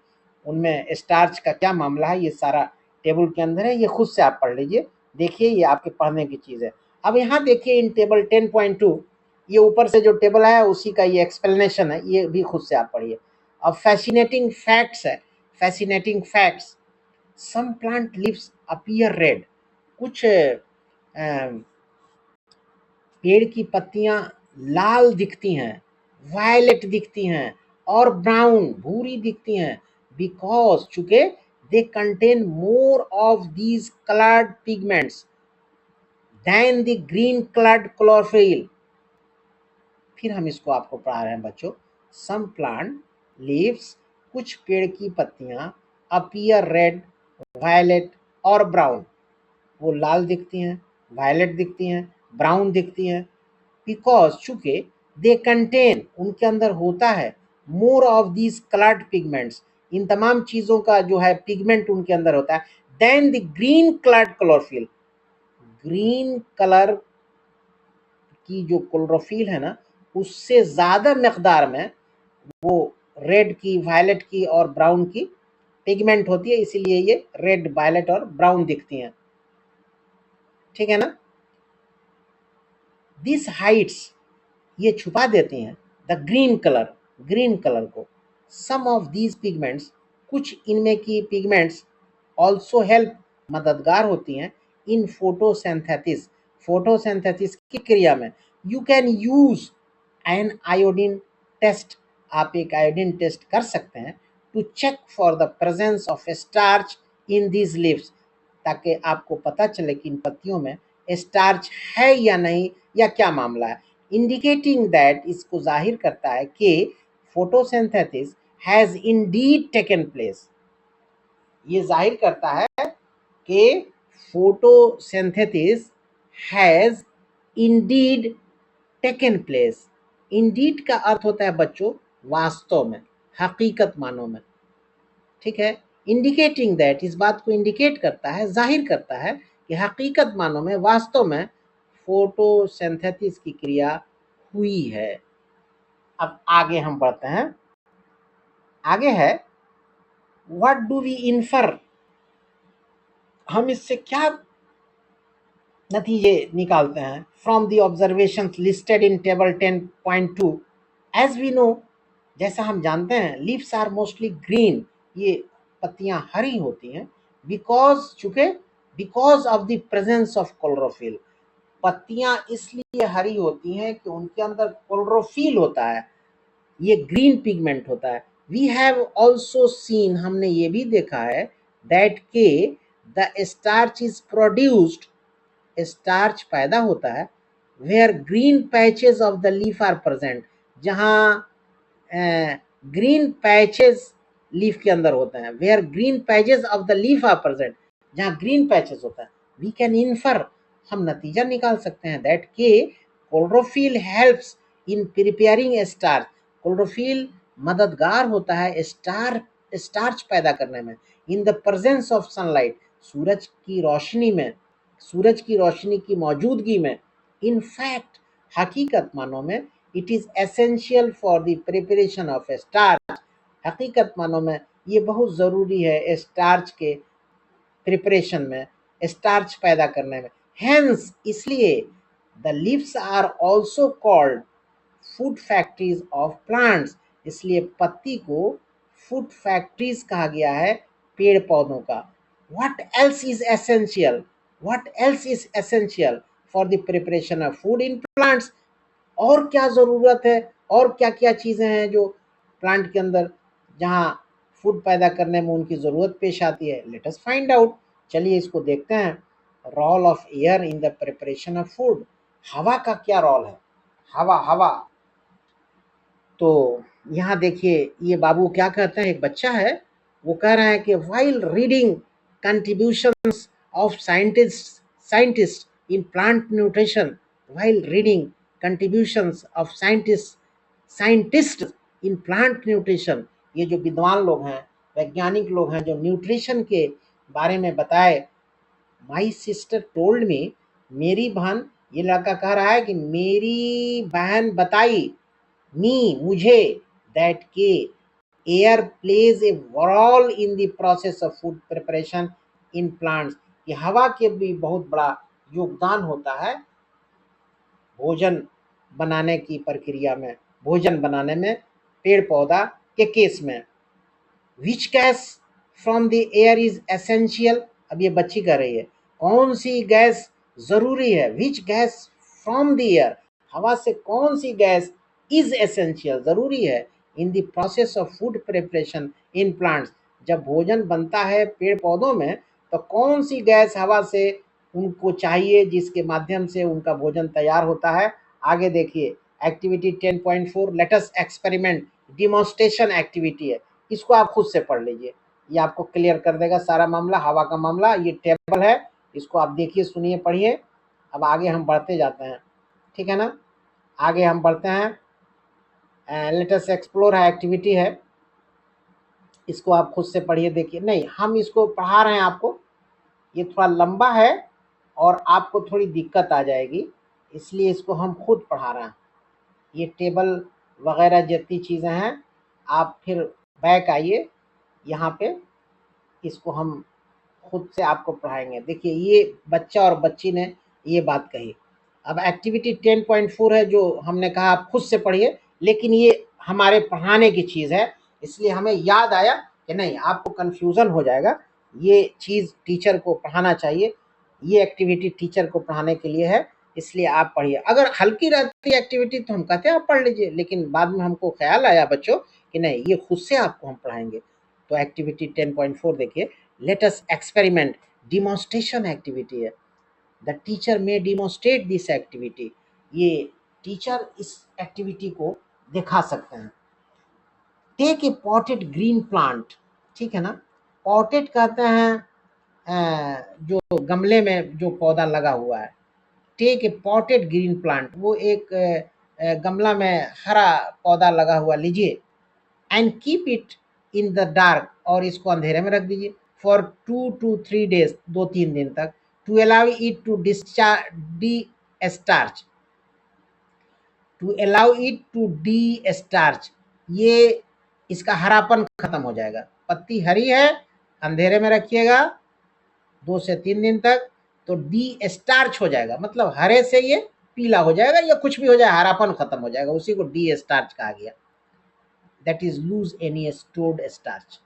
उनमें स्टार्च का क्या मामला है, ये सारा टेबल के अंदर है, ये खुद से आप पढ़ लीजिए, देखिए ये आपके पढ़ने की चीज़ है। अब यहाँ देखिए इन टेबल 10.2, ये ऊपर से जो टेबल है उसी का ये एक्सप्लेनेशन है, ये भी खुद से आप पढ़िए। अब फैसिनेटिंग फैक्ट्स है, fascinating facts, some plant leaves appear red, कुछ पेड़ की पत्तियां लाल दिखती हैं, वायलेट दिखती हैं और ब्राउन भूरी दिखती हैं, बिकॉज चूंकि they contain more of these coloured pigments than the green coloured chlorophyll. फिर हम इसको आपको पढ़ा रहे हैं बच्चों, सम प्लांट लीव्स, कुछ पेड़ की पत्तियां अपीयर रेड, वायलेट और ब्राउन, वो लाल दिखती हैं, वायलेट दिखती हैं, ब्राउन दिखती हैं, बिकॉज चूंकि दे कंटेन, उनके अंदर होता है, more of these coloured pigments, इन तमाम चीज़ों का जो है पिगमेंट उनके अंदर होता है, than the green coloured chlorophyll, green colour की जो क्लोरोफिल है ना उससे ज़्यादा मकदार में वो रेड की, वायलेट की और ब्राउन की पिगमेंट होती है, इसीलिए ये रेड, वायलेट और ब्राउन दिखती हैं, ठीक है ना। दिस हाइट्स, ये छुपा देती हैं the green colour, green colour को। सम ऑफ दीज पिगमेंट्स, कुछ इनमें की पिगमेंट्स ऑल्सो हेल्प, मददगार होती हैं इन फोटोसिंथेसिस, फोटोसिंथेसिस की क्रिया में। You can use an iodine test, आप एक आयोडीन टेस्ट कर सकते हैं, to check for the presence of starch in these leaves, ताकि आपको पता चले कि इन पत्तियों में स्टार्च है या नहीं, या क्या मामला है। इंडिकेटिंग दैट, इसको जाहिर करता है कि photosynthesis has Indeed taken place, ये जाहिर करता है कि photosynthesis has Indeed taken place. Indeed का अर्थ होता है बच्चों वास्तव में, हकीकत मानो में, ठीक है। इंडिकेटिंग दैट, इस बात को इंडिकेट करता है, जाहिर करता है कि हकीकत मानो में, वास्तव में फोटोसिंथेसिस की क्रिया हुई है। अब आगे हम बढ़ते हैं, आगे है व्हाट डू वी इन्फर, हम इससे क्या नतीजे निकालते हैं from the observations listed in table 10.2। As we know जैसा हम जानते हैं लीव्स आर मोस्टली ग्रीन, ये पत्तियां हरी होती हैं, because of the presence of chlorophyll. पत्तियां इसलिए हरी होती हैं कि उनके अंदर क्लोरोफिल होता है, ये ग्रीन पिगमेंट होता है। वी हैव ऑल्सो सीन, हमने ये भी देखा है, दैट के the starch is produced, starch पैदा होता है, where green patches of the leaf are present, जहाँ ग्रीन पैचेस लीफ के अंदर होते हैं, where green patches of the leaf are present, जहाँ ग्रीन पैचेस होता है। वी कैन इन्फर, हम नतीजा निकाल सकते हैं, दैट के chlorophyll helps in preparing starch, chlorophyll मददगार होता है स्टार्च पैदा करने में, in the presence of sunlight, सूरज की रोशनी में, सूरज की रोशनी की मौजूदगी में। इन फैक्ट, हकीकत मानों में, it is essential for the preparation of starch, हकीकत मानों में ये बहुत ज़रूरी है स्टार्च के प्रिपरेशन में, स्टार्च पैदा करने में। हेंस, इसलिए the leaves are also called food factories of plants, इसलिए पत्ती को फूड फैक्ट्रीज कहा गया है पेड़ पौधों का। What else is essential, what else is essential for the preparation of food in plants, और क्या ज़रूरत है, और क्या क्या चीज़ें हैं जो प्लांट के अंदर जहाँ फूड पैदा करने में उनकी ज़रूरत पेश आती है। लेट अस फाइंड आउट, चलिए इसको देखते हैं। Role of air in the preparation of food, हवा का क्या रोल है। हवा हवा तो यहाँ देखिए ये बाबू क्या कहते हैं, एक बच्चा है वो कह रहा है कि while reading contributions of scientist in plant nutrition, while reading contributions of scientist in plant nutrition, ये जो विद्वान लोग हैं, वैज्ञानिक लोग हैं जो न्यूट्रिशन के बारे में बताए। माई सिस्टर टोल्ड मी, मेरी बहन, ये लड़का कह रहा है कि मेरी बहन बताई, मी मुझे, दैट के air plays a role in the process of food preparation in plants, कि हवा के भी बहुत बड़ा योगदान होता है भोजन बनाने की प्रक्रिया में, भोजन बनाने में पेड़ पौधा के केस में। Which gas from the air is essential, अब ये बच्ची कह रही है कौन सी गैस जरूरी है, which gas from the air, हवा से कौन सी गैस इज एसेंशियल जरूरी है, in the process of food preparation in plants, जब भोजन बनता है पेड़ पौधों में तो कौन सी गैस हवा से उनको चाहिए जिसके माध्यम से उनका भोजन तैयार होता है। आगे देखिए activity 10.4 let's experiment, demonstration activity है, इसको आप खुद से पढ़ लीजिए, ये आपको क्लियर कर देगा सारा मामला, हवा का मामला। ये टेबल है, इसको आप देखिए, सुनिए, पढ़िए। अब आगे हम बढ़ते जाते हैं, ठीक है ना, आगे हम बढ़ते हैं। लेटेस्ट एक्सप्लोर है, एक्टिविटी है, इसको आप खुद से पढ़िए, देखिए। नहीं, हम इसको पढ़ा रहे हैं आपको, ये थोड़ा लंबा है और आपको थोड़ी दिक्कत आ जाएगी, इसलिए इसको हम खुद पढ़ा रहे हैं। ये टेबल वगैरह जितनी चीज़ें हैं, आप फिर बैक आइए यहाँ पे, इसको हम खुद से आपको पढ़ाएंगे। देखिए ये बच्चा और बच्ची ने ये बात कही। अब एक्टिविटी 10.4 है जो हमने कहा आप खुद से पढ़िए, लेकिन ये हमारे पढ़ाने की चीज़ है, इसलिए हमें याद आया कि नहीं आपको कन्फ्यूज़न हो जाएगा, ये चीज़ टीचर को पढ़ाना चाहिए, ये एक्टिविटी टीचर को पढ़ाने के लिए है, इसलिए आप पढ़िए। अगर हल्की रहती एक्टिविटी तो हम कहते हैं आप पढ़ लीजिए, लेकिन बाद में हमको ख्याल आया बच्चों कि नहीं ये खुद से आपको हम पढ़ाएंगे। तो एक्टिविटी 10.4 देखिए, let us experiment, demonstration activity है, the teacher may demonstrate this activity, ये टीचर इस एक्टिविटी को दिखा सकते हैं। Take a potted green plant, ठीक है ना, पॉटेड कहते हैं जो गमले में जो पौधा लगा हुआ है। Take a potted green plant, वो एक गमला में हरा पौधा लगा हुआ लीजिए, and keep it in the dark, और इसको अंधेरे में रख दीजिए, फॉर 2 to 3 days, 2-3 दिन तक, to allow it to discharge the starch, to allow it to destarch, ये इसका हरापन खत्म हो जाएगा। पत्ती हरी है, अंधेरे में रखिएगा 2 से 3 दिन तक, तो डी स्टार्च हो जाएगा, मतलब हरे से ये पीला हो जाएगा या कुछ भी हो जाए, हरापन खत्म हो जाएगा, उसी को डी स्टार्च कहा गया। That is lose any stored starch,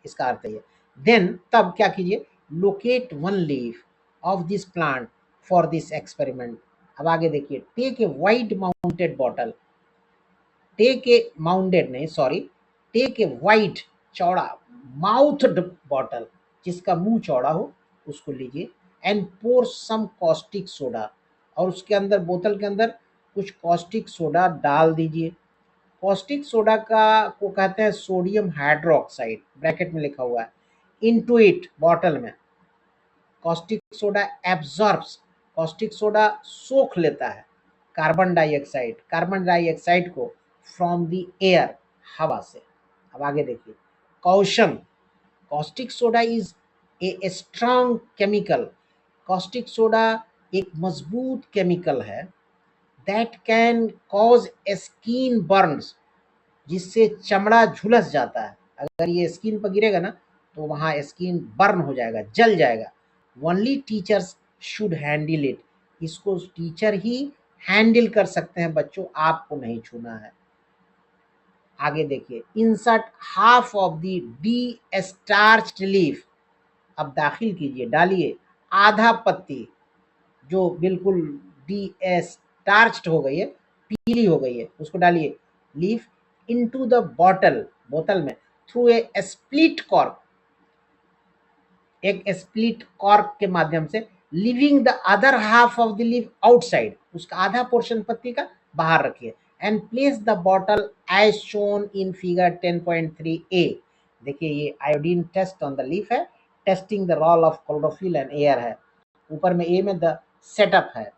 इसका अर्थ है ये। देन तब क्या कीजिए, locate one leaf of this plant for this experiment. अब आगे देखिए, take a wide mounted bottle, take a mounted नहीं सॉरी, टेक ए वाइड चौड़ा माउथड बॉटल, जिसका मुंह चौड़ा हो उसको लीजिए, and pour some caustic soda, और उसके अंदर बोतल के अंदर कुछ कॉस्टिक सोडा डाल दीजिए। कॉस्टिक सोडा का को कहते हैं सोडियम हाइड्रोक्साइड, ब्रैकेट में लिखा हुआ है, इनटू इट बॉटल में। Caustic soda absorbs, caustic soda सोख लेता है कार्बन डाइऑक्साइड को फ्रॉम द एयर, हवा से। अब आगे देखिए, caution, caustic soda is a strong chemical, caustic soda एक मजबूत केमिकल है, that can cause skin Burns, जिससे चमड़ा झुलस जाता है। अगर ये स्किन पर गिरेगा ना तो वहाँ स्किन बर्न हो जाएगा, जल जाएगा। Only teachers should handle it, इसको टीचर ही हैंडल कर सकते हैं बच्चों, आपको नहीं छूना है। आगे देखिए, insert half of the D starch leaf, अब दाखिल कीजिए, डालिए आधा पत्ती जो बिल्कुल डी स्टार्च्ड हो गई है, पीली हो गई है, उसको डालिए लीफ इनटू द बॉटल, बोतल में, थ्रू ए स्प्लिट कॉर्क, एक स्प्लिट कॉर्क के माध्यम से, leaving the other half of the leaf outside, उसका आधा पोर्शन पत्ती का बाहर रखिए, and place the bottle as shown in figure 10.3 A. देखिए ये iodine test on the leaf है, testing the role of chlorophyll and air है, ऊपर में ए में द सेटअप है।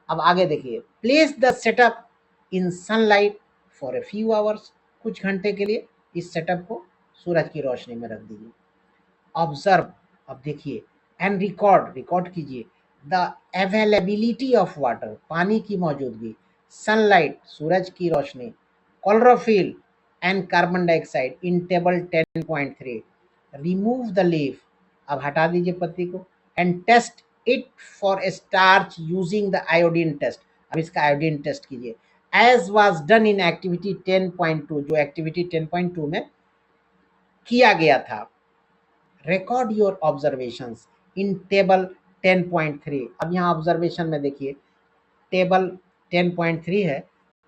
अब आगे देखिए, place the setup in sunlight for a few hours, कुछ घंटे के लिए इस सेटअप को सूरज की रोशनी में रख दीजिए। ऑब्जर्व, अब देखिए, एंड रिकॉर्ड, रिकॉर्ड कीजिए द अवेलेबिलिटी ऑफ वाटर, पानी की मौजूदगी, सनलाइट सूरज की रोशनी, chlorophyll and carbon dioxide in table 10.3। Remove the leaf, अब हटा दीजिए पत्ती को, and test it for starch using the iodine test, अब इसका आयोडीन टेस्ट कीजिए, as was done in activity 10.2, जो एक्टिविटी 10.2 में किया गया था। Record your observations in table 10.3। अब यहाँ ऑब्जर्वेशन में देखिए, टेबल 10.3 है,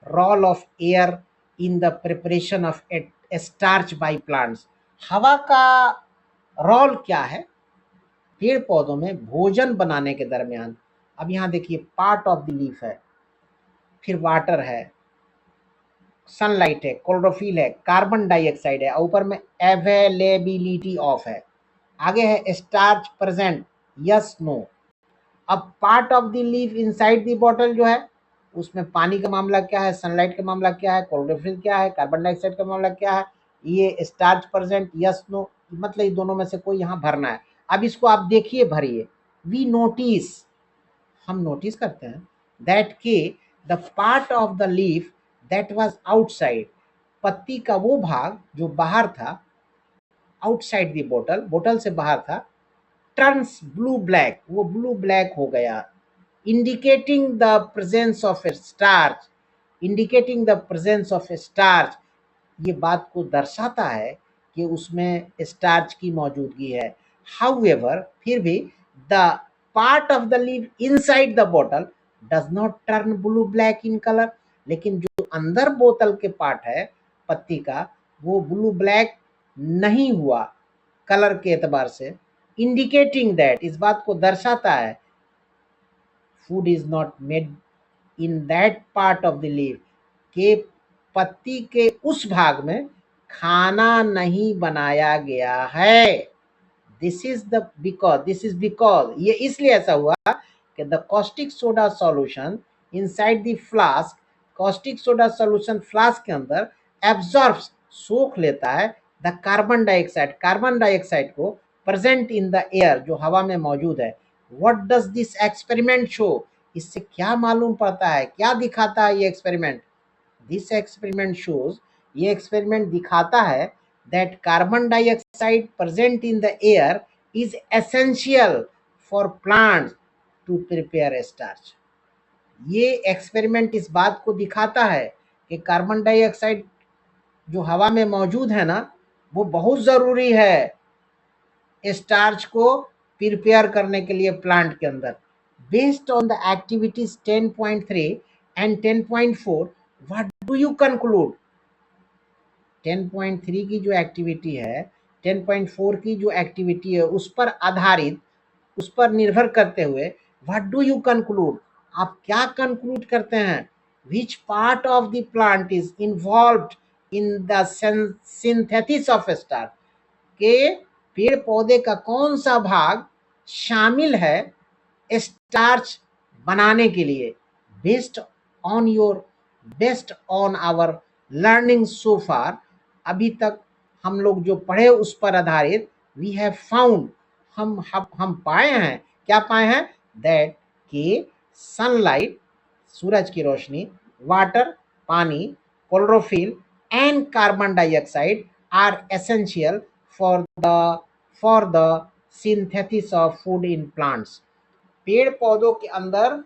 role of air in the preparation of starch by plants, हवा का रोल क्या है पेड़ पौधों में भोजन बनाने के दरमियान। अब यहाँ देखिए, पार्ट ऑफ द लीफ है, फिर वाटर है, सनलाइट है, क्लोरोफिल है, कार्बन डाइऑक्साइड है, और ऊपर में अवेलेबिलिटी ऑफ है, आगे है स्टार्च प्रेजेंट, यस नो। अब part of the leaf inside the bottle जो है, उसमें पानी का मामला क्या है, सनलाइट का मामला क्या है, क्लोरोफिल क्या है, कार्बन डाइऑक्साइड का मामला क्या है, ये स्टार्च प्रेजेंट यस नो, मतलब ये दोनों में से कोई यहाँ भरना है। अब इसको आप देखिए, भरिए। वी नोटिस, हम नोटिस करते हैं, दैट के the part of the leaf that was outside, पत्ती का वो भाग जो बाहर था, आउटसाइड द बोतल, बोतल से बाहर था, टर्न्स ब्लू ब्लैक, वो ब्लू ब्लैक हो गया, indicating the presence of A starch, indicating the presence of A starch, ये बात को दर्शाता है कि उसमें स्टार्च की मौजूदगी है। हाउएवर, फिर भी, the part of the leaf inside the बोतल does not turn blue black in colour, लेकिन जो अंदर बोतल के पार्ट है पत्ती का, वो ब्लू ब्लैक नहीं हुआ कलर के एतबार से, इंडिकेटिंग दैट, इस बात को दर्शाता है, food is not made in that part of the leaf, के पत्ती के उस भाग में खाना नहीं बनाया गया है। दिस इज बिकॉज, ये इसलिए ऐसा हुआ कि the caustic soda solution inside the flask, caustic soda solution flask के अंदर एब्जॉर्ब्स, सोख लेता है, द कार्बन डाइऑक्साइड को प्रेजेंट इन द एयर, जो हवा में मौजूद है। What does this experiment show, इससे क्या मालूम पड़ता है, क्या दिखाता है ये एक्सपेरिमेंट? दिस एक्सपेरिमेंट शोज, ये एक्सपेरिमेंट दिखाता है that carbon dioxide present in the air is essential for plants to prepare starch. ये एक्सपेरिमेंट इस बात को दिखाता है कि कार्बन डाइऑक्साइड जो हवा में मौजूद है ना, वो बहुत ज़रूरी है स्टार्च को प्रिपेयर करने के लिए प्लांट के अंदर। Based on the activities 10.3 and 10.4, what do you conclude? 10.3 की जो एक्टिविटी है, 10.4 की जो एक्टिविटी है, उस पर आधारित, उस पर निर्भर करते हुए व्हाट डू यू कंक्लूड, आप क्या कंक्लूड करते हैं? विच part of the plant is involved in the synthesis of starch, के पेड़ पौधे का कौन सा भाग शामिल है स्टार्च बनाने के लिए? Based on your based on our learning so far, अभी तक हम लोग जो पढ़े उस पर आधारित, वी हैव फाउंड, हम पाए हैं, क्या पाए हैं? दैट कि सनलाइट, सूरज की रोशनी, वाटर, पानी, chlorophyll and carbon dioxide are essential for the synthesis of food in plants. पेड़ पौधों के अंदर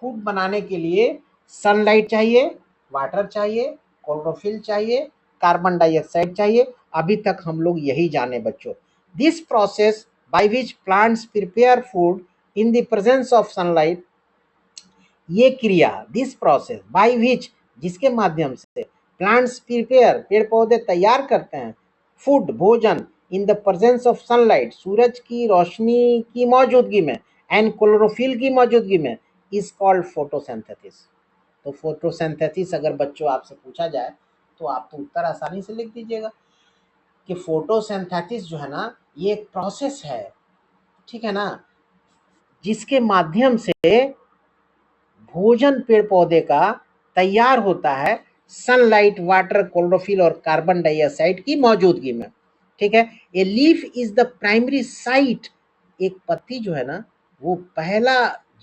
फूड बनाने के लिए सनलाइट चाहिए, वाटर चाहिए, क्लोरोफिल चाहिए, कार्बन डाइऑक्साइड चाहिए। अभी तक हम लोग यही जाने बच्चों। This process by which plants prepare food in the presence of sunlight, ये क्रिया, दिस प्रोसेस बाय विच, जिसके माध्यम से प्लांट्स प्रिपेयर, पेड़ पौधे तैयार करते हैं, फूड, भोजन, in the presence of sunlight, सूरज की रोशनी की मौजूदगी में, एंड क्लोरोफिल की मौजूदगी में, इज कॉल्ड फोटोसिंथेसिस। तो फोटोसिंथेसिस अगर बच्चों आपसे पूछा जाए तो आप तो उत्तर आसानी से लिख दीजिएगा कि फोटोसिंथेसिस जो है ना, ये एक प्रोसेस है, ठीक है ना, जिसके माध्यम से भोजन पेड़ पौधे का तैयार होता है सनलाइट, वाटर, क्लोरोफिल और कार्बन डाइऑक्साइड की मौजूदगी में, ठीक है। A leaf is the primary site, एक पत्ती जो है ना, वो पहला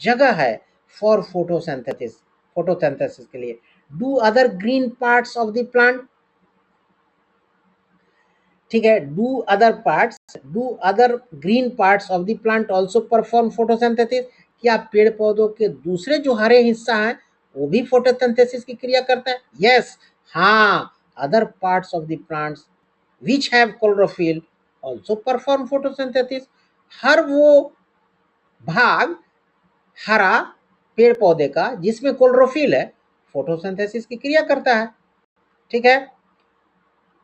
जगह है फॉर फोटोसिंथेसिस, फोटोसिंथेसिस के लिए। Do other green parts of the plant, ठीक है, do other green parts of the plant also perform photosynthesis, क्या पेड़ पौधों के दूसरे जो हरे हिस्सा हैं वो भी फोटोसिंथेसिस की क्रिया करते हैं? यस, हाँ, other parts of the plants which have chlorophyll also perform photosynthesis, हर वो भाग हरा पेड़ पौधे का जिसमें क्लोरोफिल है, फोटोसिंथेसिस की क्रिया करता है, ठीक है।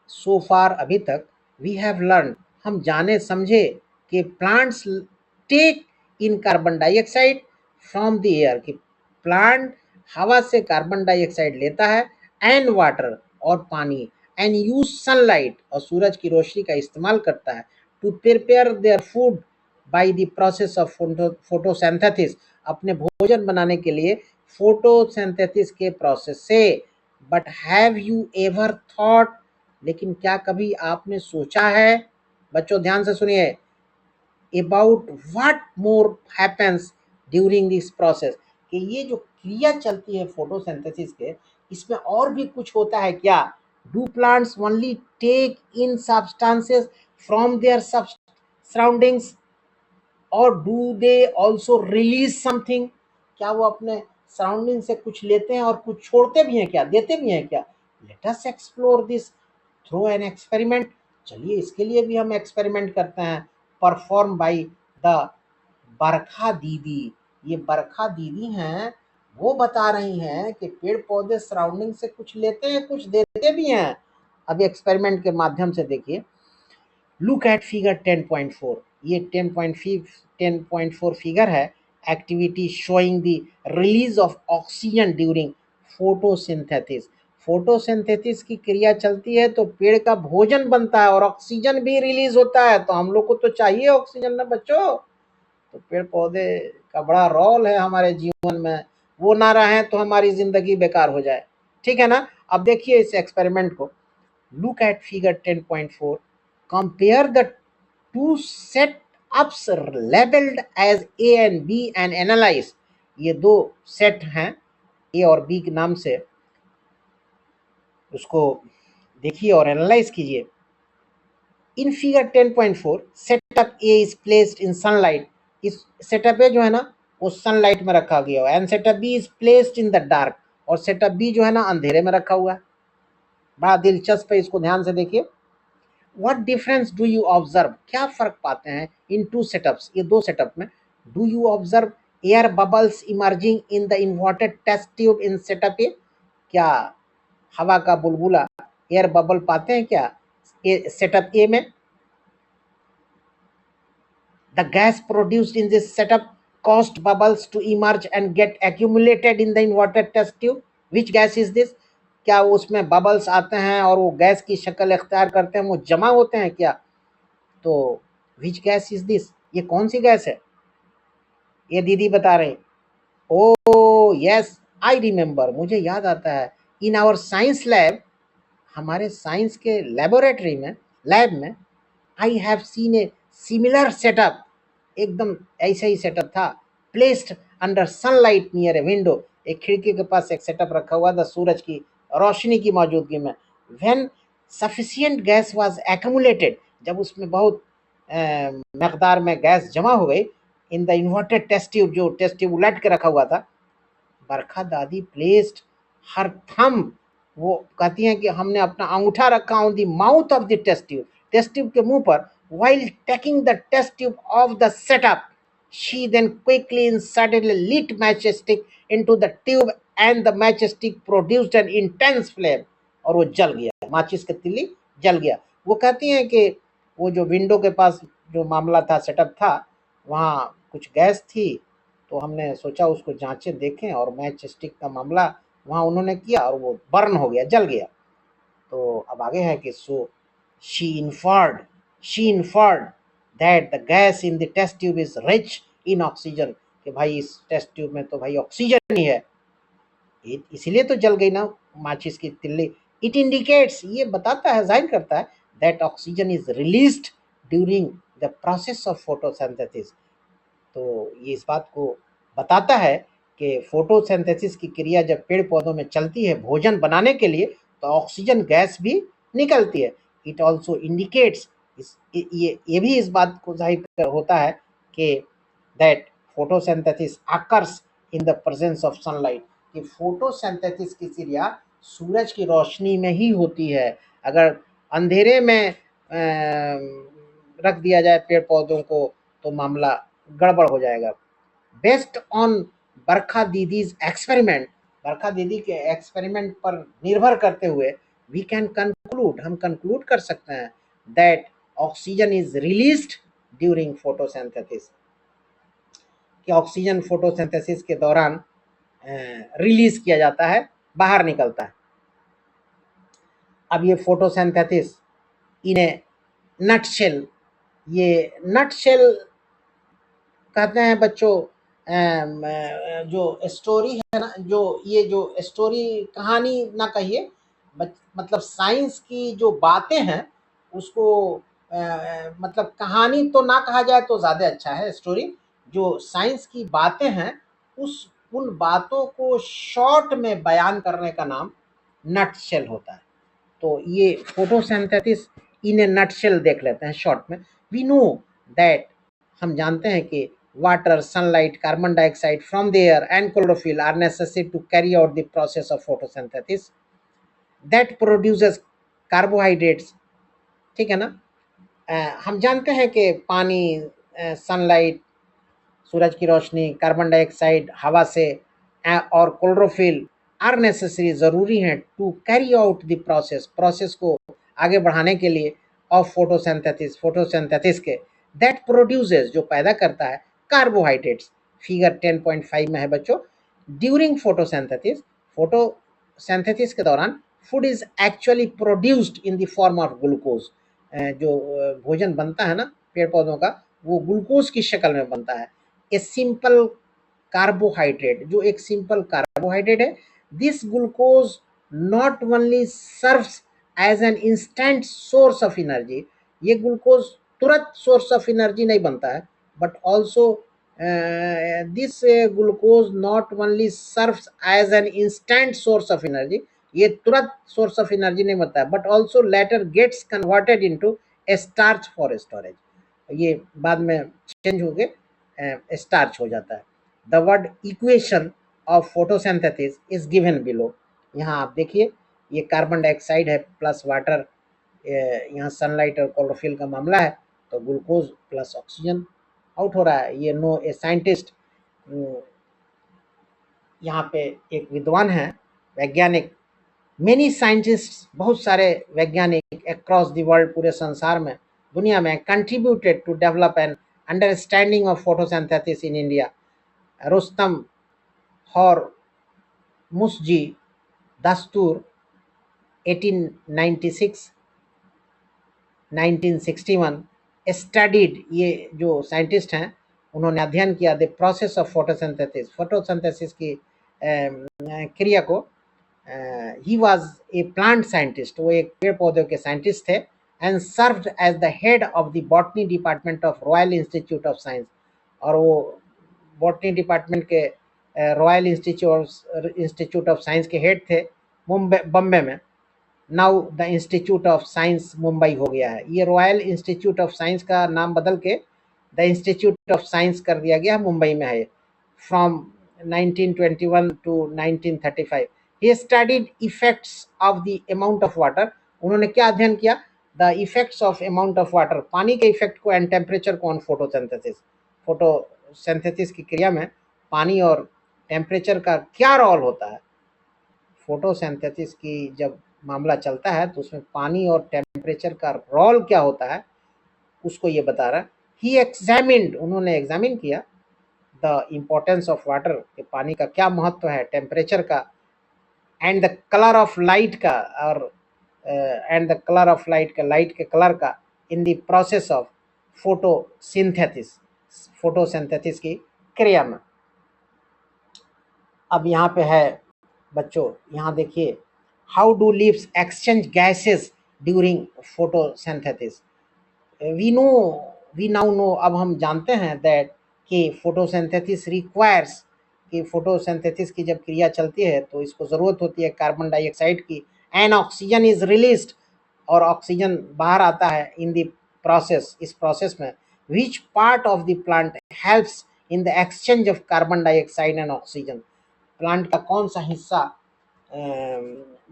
सो फार अभी तक वी हैव लर्न, हम जाने समझे कि plants take in carbon dioxide from the air, कि प्लांट हवा से कार्बन डाइऑक्साइड लेता है, एंड वाटर और पानी, एंड यूज सनलाइट और सूरज की रोशनी का इस्तेमाल करता है to prepare their food by the process of photosynthesis, अपने भोजन बनाने के लिए फोटोसिंथेसिस के प्रोसेस से। But have you ever thought, लेकिन क्या कभी आपने सोचा है, बच्चों ध्यान से सुनिए, about what more happens during this process, कि ये जो क्रिया चलती है फोटोसिंथेसिस के, इसमें और भी कुछ होता है क्या? Do plants only take in substances from their surroundings, और do they also release something, क्या वो अपने सराउंडिंग से कुछ लेते हैं और कुछ छोड़ते भी हैं क्या, देते भी हैं क्या? Let us explore this through an experiment, चलिए इसके लिए भी हम एक्सपेरिमेंट करते हैं, परफॉर्म बाय द बरखा दीदी। ये बरखा दीदी हैं, वो बता रही हैं कि पेड़ पौधे सराउंडिंग से कुछ लेते हैं, कुछ देते भी हैं। अब एक्सपेरिमेंट के माध्यम से देखिए, लुक एट फिगर 10.4, ये 10.4 फिगर है, activity showing the release of oxygen during photosynthesis. Photosynthesis की क्रिया चलती है तो पेड़ का भोजन बनता है और ऑक्सीजन भी रिलीज होता है, तो हम लोग को तो चाहिए ऑक्सीजन ना बच्चों, तो पेड़ पौधे का बड़ा रोल है हमारे जीवन में, वो ना रहे तो हमारी जिंदगी बेकार हो जाए, ठीक है ना। अब देखिए इस एक्सपेरिमेंट को, look at figure 10.4, compare the two setups labeled as A and B and analyze, ये दो सेट हैं ए और बी के नाम से, उसको देखिए और एनालाइज कीजिए। In figure 10.4 setup A is placed in sunlight, इस सेटअप ए जो है ना वो सनलाइट में रखा गया है, and setup B is placed in the dark, और सेटअप बी जो है ना अंधेरे में रखा हुआ है। बड़ा दिलचस्प है, इसको ध्यान से देखिए। What difference do you observe, क्या फर्क पाते हैं इन टू सेटअप्स, ये दो सेटअप में। Do you observe air bubbles emerging in the inverted test tube in setup A, क्या हवा का बुलबुला एयर बबल पाते हैं क्या सेटअप ए में। The gas produced in this setup caused bubbles to emerge and get accumulated in the inverted test tube. Which gas is this? क्या उसमें बबल्स आते हैं और वो गैस की शक्ल इख्तियार करते हैं, वो जमा होते हैं क्या? तो विच गैस इज दिस, ये कौन सी गैस है? ये दीदी बता रहे। ओ यस आई रिमेम्बर, मुझे याद आता है। इन आवर साइंस लैब, हमारे साइंस के लेबोरेटरी में, लैब में, I have seen a similar setup, एकदम ऐसा ही सेटअप था। Placed under sunlight near a window, एक खिड़की के पास एक सेटअप रखा हुआ था सूरज की रोशनी की मौजूदगी में। When sufficient gas was accumulated, जब उसमें बहुत मकदार में गैस जमा हो गई, in the inverted test tube, जो टेस्ट ट्यूब उलट के रखा हुआ था, बरखा दादी प्लेस्ड हर थंब, वो कहती हैं कि हमने अपना अंगूठा रखा on the mouth of the test tube के मुंह पर, while taking the test tube off the setup, she then quickly inserted a lit matchstick into the tube and the matchstick produced an intense flame, और वो जल गया, माचिस का तिल्ली जल गया। वो कहती हैं कि वो जो विंडो के पास जो मामला था, सेटअप था, वहाँ कुछ गैस थी, तो हमने सोचा उसको जांचे देखें, और मैच स्टिक का मामला वहाँ उन्होंने किया और वो बर्न हो गया, जल गया। तो अब आगे है कि so she inferred that the gas in the test tube is rich in oxygen, कि भाई इस टेस्ट ट्यूब में तो भाई ऑक्सीजन ही है, इसीलिए तो जल गई ना माचिस की तिल्ली। इट इंडिकेट्स, ये बताता है, जाहिर करता है, that oxygen is released during the process of photosynthesis, तो ये इस बात को बताता है कि फोटोसिंथेसिस की क्रिया जब पेड़ पौधों में चलती है भोजन बनाने के लिए, तो ऑक्सीजन गैस भी निकलती है। इट ऑल्सो इंडिकेट्स, ये भी इस बात को जाहिर होता है कि that photosynthesis occurs in the presence of sunlight, कि फोटोसिंथेसिस की क्रिया सूरज की रोशनी में ही होती है। अगर अंधेरे में रख दिया जाए पेड़ पौधों को, तो मामला गड़बड़ हो जाएगा। Based on Barkha didi's experiment, Barkha दीदी के एक्सपेरिमेंट पर निर्भर करते हुए, वी कैन कंक्लूड, हम कंक्लूड कर सकते हैं, that oxygen is released during photosynthesis, कि ऑक्सीजन फोटोसिंथेसिस के दौरान रिलीज किया जाता है, बाहर निकलता है। अब ये फोटोसिंथेसिस इन ए नटशेल, ये नटशेल कहते हैं बच्चों, जो स्टोरी है ना, जो ये जो स्टोरी कहानी ना कहिए, मतलब साइंस की जो बातें हैं उसको मतलब कहानी तो ना कहा जाए तो ज़्यादा अच्छा है। स्टोरी, जो साइंस की बातें हैं, उस उन बातों को शॉर्ट में बयान करने का नाम नटशेल होता है। तो ये फोटोसिंथेसिस इन ए नटशेल देख लेते हैं शॉर्ट में। वी नो दैट, हम जानते हैं कि water, sunlight, carbon dioxide from the air and chlorophyll are necessary to carry out the process of photosynthesis that produces carbohydrates, ठीक है ना। हम जानते हैं कि पानी, सनलाइट, सूरज की रोशनी, कार्बन डाइऑक्साइड हवा से, और क्लोरोफिल आर नेसेसरी, ज़रूरी हैं, to carry out the process, process को आगे बढ़ाने के लिए, ऑफ फोटोसिंथेसिस, फोटोसिंथेसिस के, दैट प्रोड्यूसेस, जो पैदा करता है, कार्बोहाइड्रेट्स। फिगर 10.5 में है बच्चों। ड्यूरिंग फोटोसिंथेसिस, फोटोसिंथेसिस के दौरान, food is actually produced in the form of glucose, जो भोजन बनता है ना पेड़ पौधों का, वो ग्लूकोज की शक्ल में बनता है। ए सिंपल कार्बोहाइड्रेट, जो एक सिंपल कार्बोहाइड्रेट है। This glucose not only serves as an instant source of energy, ये ग्लूकोज तुरंत सोर्स ऑफ एनर्जी नहीं बनता है, but also this glucose not only serves as an instant source of energy, ये तुरंत सोर्स ऑफ एनर्जी नहीं बनता है, but also later gets converted into starch for storage, ये बाद में चेंज हो गए स्टार्च हो जाता है। The word equation of photosynthesis is given below, यहाँ आप देखिए ये कार्बन डाइऑक्साइड है प्लस वाटर, यहाँ सनलाइट और क्लोरोफिल का मामला है, तो ग्लूकोज प्लस ऑक्सीजन आउट हो रहा है। ये नो ए साइंटिस्ट, यहाँ पे एक विद्वान है, वैज्ञानिक, मेनी साइंटिस्ट, बहुत सारे वैज्ञानिक अक्रॉस द वर्ल्ड, पूरे संसार में, दुनिया में, contributed to develop an understanding of photosynthesis in India. Rustom और मुसजी दस्तूर 1896 1961 स्टडीड, ये जो साइंटिस्ट हैं उन्होंने अध्ययन किया the process of photosynthesis, photosynthesis की क्रिया को। He was a plant scientist, वो एक पेड़ पौधों के साइंटिस्ट थे, and served as the head of the botany department of Royal Institute of Science, और वो बॉटनी डिपार्टमेंट के रॉयल इंस्टीट्यूट ऑफ साइंस के हेड थे मुंबई, बम्बे में। Now the Institute of Science Mumbai हो गया है, ये रॉयल इंस्टीट्यूट ऑफ साइंस का नाम बदल के द इंस्टीट्यूट ऑफ साइंस कर दिया गया, मुंबई में है। From 1921 to 1935 he studied effects of the amount of water, उन्होंने क्या अध्ययन किया, the effects of amount of water, पानी के इफेक्ट को, एंड टेम्परेचर को ऑन फोटोसिंथेसिस, फोटोसिंथेसिस की क्रिया में पानी और टेम्परेचर का क्या रोल होता है। फोटोसिंथेसिस की जब मामला चलता है तो उसमें पानी और टेम्परेचर का रोल क्या होता है उसको ये बता रहा है। ही एग्जामिन्ड, उन्होंने एग्जामिन किया द इम्पोर्टेंस ऑफ वाटर, कि पानी का क्या महत्व है, टेम्परेचर का, and the colour of light का, और and the colour of light का, लाइट के कलर का, इन the process of photosynthesis, photosynthesis की क्रिया में। अब यहाँ पे है बच्चों, यहाँ देखिए, how do leaves exchange gases during photosynthesis. We know, we now know, अब हम जानते हैं दैट कि फोटोसिंथेसिस रिक्वायर्स, कि फोटोसिंथेसिस की जब क्रिया चलती है तो इसको ज़रूरत होती है कार्बन डाइऑक्साइड की, एंड ऑक्सीजन इज रिलीज्ड, और ऑक्सीजन बाहर आता है इन द प्रोसेस, इस प्रोसेस में, which part of the plant helps in the exchange of carbon dioxide and oxygen, plant का कौन सा हिस्सा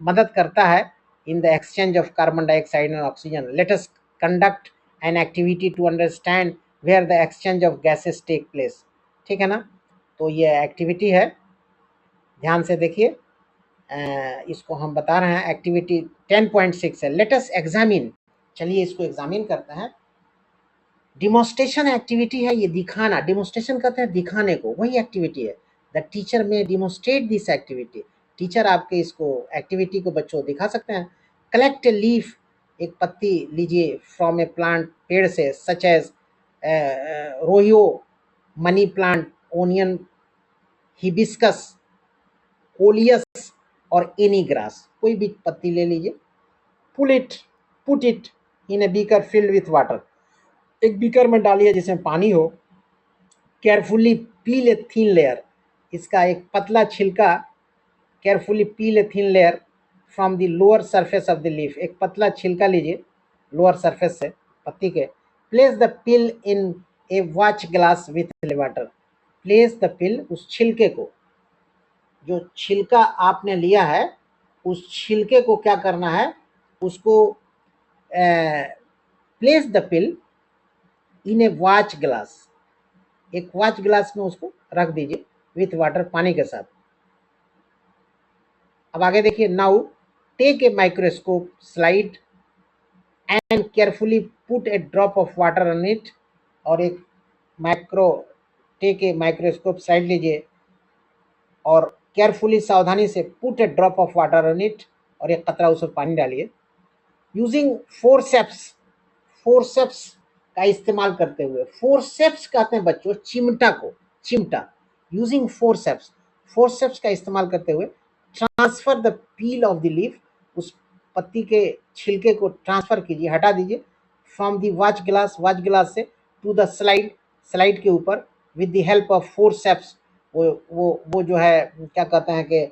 मदद करता है in the exchange of carbon dioxide and oxygen. Let us conduct an activity to understand where the exchange of gases take place. ठीक है ना, तो ये एक्टिविटी है, ध्यान से देखिए, इसको हम बता रहे हैं, एक्टिविटी 10.6 है। लेट अस एग्जामिन, चलिए इसको एग्जामिन करते हैं। डिमोस्ट्रेशन एक्टिविटी है, ये दिखाना, डिमोस्ट्रेशन कहते हैं दिखाने को, वही एक्टिविटी है। द टीचर में डिमोस्ट्रेट दिस एक्टिविटी, टीचर आपके इसको एक्टिविटी को बच्चों दिखा सकते हैं। कलेक्ट ए लीफ, एक पत्ती लीजिए, फ्रॉम ए प्लांट, पेड़ से, such as rhoeo, money plant, onion, hibiscus, coleus और एनी ग्रास, कोई भी पत्ती ले लीजिए। Pull it, put it in a beaker filled with water, एक बीकर में डालिए जिसमें पानी हो। Carefully peel a thin layer, इसका एक पतला छिलका, carefully peel a thin layer from the lower surface of the leaf, एक पतला छिलका लीजिए लोअर सरफेस से पत्ती के। Place the pill in A watch glass with water, place the पिल, उस छिलके को, जो छिलका आपने लिया है उस छिलके को क्या करना है, उसको place the pill in A watch glass, एक वॉच ग्लास में उसको रख दीजिए विथ वाटर, पानी के साथ। अब आगे देखिए, now take a microscope slide and carefully put a drop of water on it, और एक micro, take a microscope slide लीजिए और केयरफुली, सावधानी से, put a drop of water on it, और एक कतरा उसमें पानी डालिए। यूजिंग फोरसेप्स, फोरसेप्स का इस्तेमाल करते हुए, फोरसेप्स कहते हैं बच्चों चिमटा को, चिमटा, यूजिंग फोरसेप्स, फोरसेप्स का इस्तेमाल करते हुए transfer the peel of the leaf, उस पत्ती के छिलके को ट्रांसफर कीजिए, हटा दीजिए, from the watch glass, watch glass से, टू द स्लाइड, स्लाइड के ऊपर, with the help of forceps, वो जो है क्या कहते हैं कि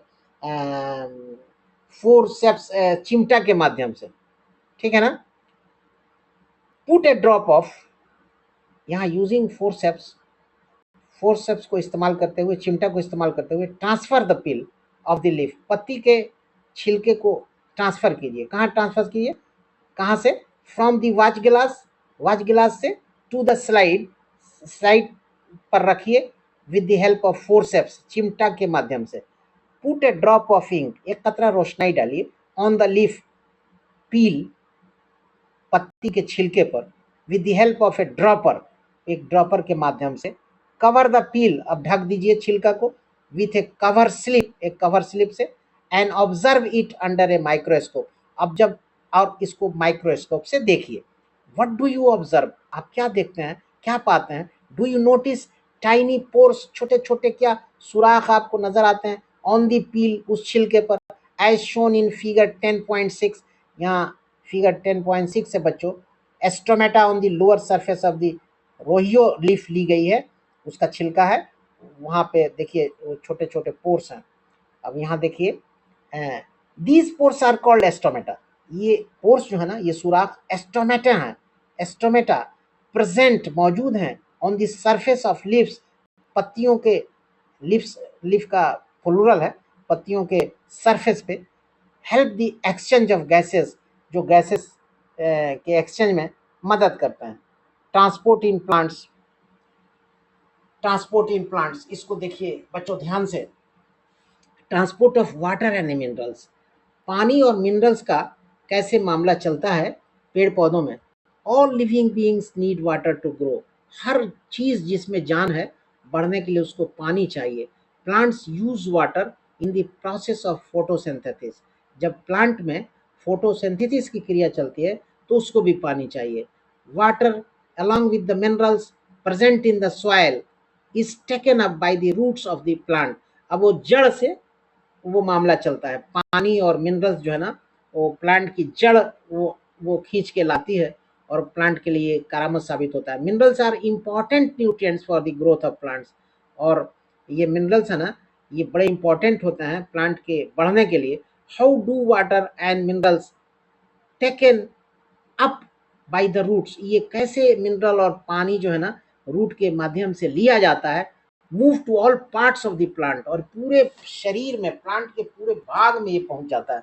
फोरसेप्स, चिमटा के माध्यम से, ठीक है ना। पुट ए ड्रॉप ऑफ, यहाँ यूजिंग फोरसेप्स, फोरसेप्स को इस्तेमाल करते हुए, चिमटा को इस्तेमाल करते हुए, transfer the pill of the leaf, पत्ती के छिलके को ट्रांसफर कीजिए। कहाँ ट्रांसफर कीजिए? कहाँ से? फ्रॉम दी वॉच गिलास से टू द स्लाइड पर रखिए with the help of forceps, चिमटा के माध्यम से। Put a drop of ink, एक कतरा रोशनाई डालिए, ऑन द लीफ पील, पत्ती के छिलके पर, with the help of A dropper, एक ड्रॉपर के माध्यम से। कवर द पील, अब ढक दीजिए छिलका को, विथ ए कवर स्लिप, एक कवर स्लिप से। And observe it under a microscope, अब जब और इसको माइक्रोस्कोप से देखिए। व्हाट डू यू ऑब्जर्व, आप क्या देखते हैं, क्या पाते हैं? Do you notice tiny pores, छोटे छोटे क्या सुराख आपको नजर आते हैं? ऑन दी पील, उस छिलके पर, एज शोन इन फिगर 10.6, यहाँ फिगर 10.6 है बच्चों। Stomata on the lower surface of the rhoeo leaf ली गई है, उसका छिलका है, वहाँ पे देखिए छोटे छोटे पोर्स हैं। अब यहाँ देखिए, दीज पोर्स आर कॉल्ड एस्ट्रोमेटा, ये पोर्स जो है ना, ये सुराख एस्ट्रोमेटा हैं। एस्ट्रोमेटा प्रेजेंट, मौजूद हैं, on the surface of leaves, पत्तियों के, लीव्स, लीफ का प्लूरल है, पत्तियों के सरफेस पे। Help the exchange of gases, जो गैसेस के एक्सचेंज में मदद करते हैं। Transport in plants, transport in plants, इसको देखिए बच्चों ध्यान से। Transport of water and minerals, पानी और मिनरल्स का कैसे मामला चलता है पेड़ पौधों में। All living beings need water to grow, हर चीज जिसमें जान है, बढ़ने के लिए उसको पानी चाहिए। Plants use water in the process of photosynthesis, जब प्लांट में फोटोसिंथेसिस की क्रिया चलती है तो उसको भी पानी चाहिए। Water along with the minerals present in the soil is taken up by the roots of the plant, अब वो जड़ से वो मामला चलता है। पानी और मिनरल्स जो है ना, वो प्लांट की जड़ वो खींच के लाती है और प्लांट के लिए करामत साबित होता है। Minerals are important nutrients for the growth of plants, और ये मिनरल्स है ना, ये बड़े इंपॉर्टेंट होते हैं प्लांट के बढ़ने के लिए। How do water and minerals taken up by the roots, ये कैसे मिनरल और पानी जो है ना रूट के माध्यम से लिया जाता है। Move to all parts of the plant, और पूरे शरीर में, प्लांट के पूरे भाग में ये पहुंच जाता है।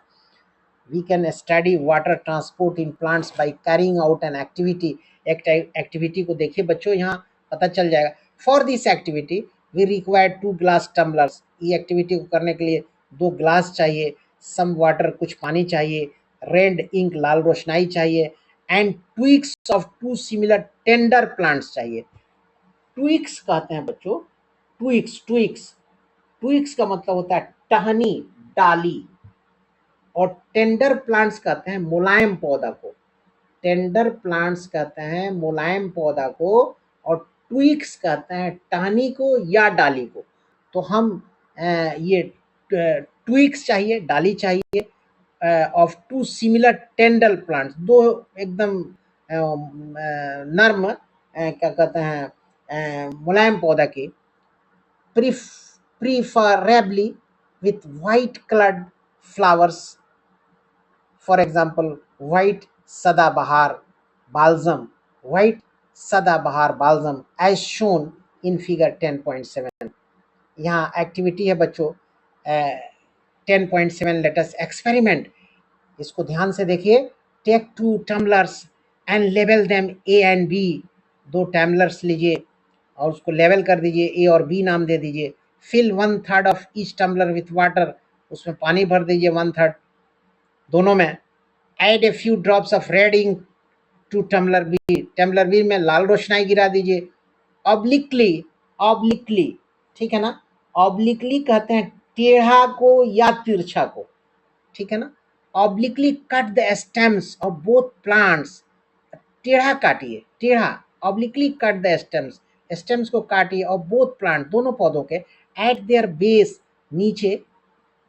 We can study water transport in plants by carrying out an activity, activity को देखिए बच्चों, यहाँ पता चल जाएगा। For this activity we require 2 glass tumblers, ये एक्टिविटी को करने के लिए 2 ग्लास चाहिए। सम वाटर, कुछ पानी चाहिए। रेड इंक, लाल रोशनाई चाहिए। And twigs of 2 similar tender plants चाहिए। ट्विक्स कहते हैं बच्चों, ट्विक्स, ट्विक्स, ट्विक्स का मतलब होता है टहनी, डाली। और टेंडर प्लांट्स कहते हैं मुलायम पौधा को, टेंडर प्लांट्स कहते हैं मुलायम पौधा को, और ट्विक्स कहते हैं टहनी को या डाली को। तो हम ये ट्विक्स चाहिए, डाली चाहिए, ऑफ 2 सिमिलर टेंडर प्लांट्स, दो एकदम नर्म, क्या कहते हैं, मुलायम पौधा की। Preferably with white coloured flowers, for example white sadabahar balsam, white sadabahar balsam as shown in figure 10.7। यहाँ एक्टिविटी है बच्चों 10.7, लेटेस्ट एक्सपेरिमेंट, इसको ध्यान से देखिए। Take 2 tumblers and label them A and B, 2 tumblers लीजिए और उसको लेवल कर दीजिए, ए और बी नाम दे दीजिए। Fill 1/3 of each tumbler with water, उसमें पानी भर दीजिए 1/3 दोनों में। Add a few drops of red ink to tumbler B, tumbler B में लाल रोशनाई गिरा दीजिए। ऑब्लिकली, ऑब्लिकली, ठीक है ना, ऑब्लिकली कहते हैं टेढ़ा को या तिरछा को, ठीक है ना। Obliquely cut the stems of both plants, टेढ़ा काटिए, टेढ़ा, obliquely cut the stems, stems को काटिए, और बोथ प्लांट, दोनों पौधों के, एट देयर बेस, नीचे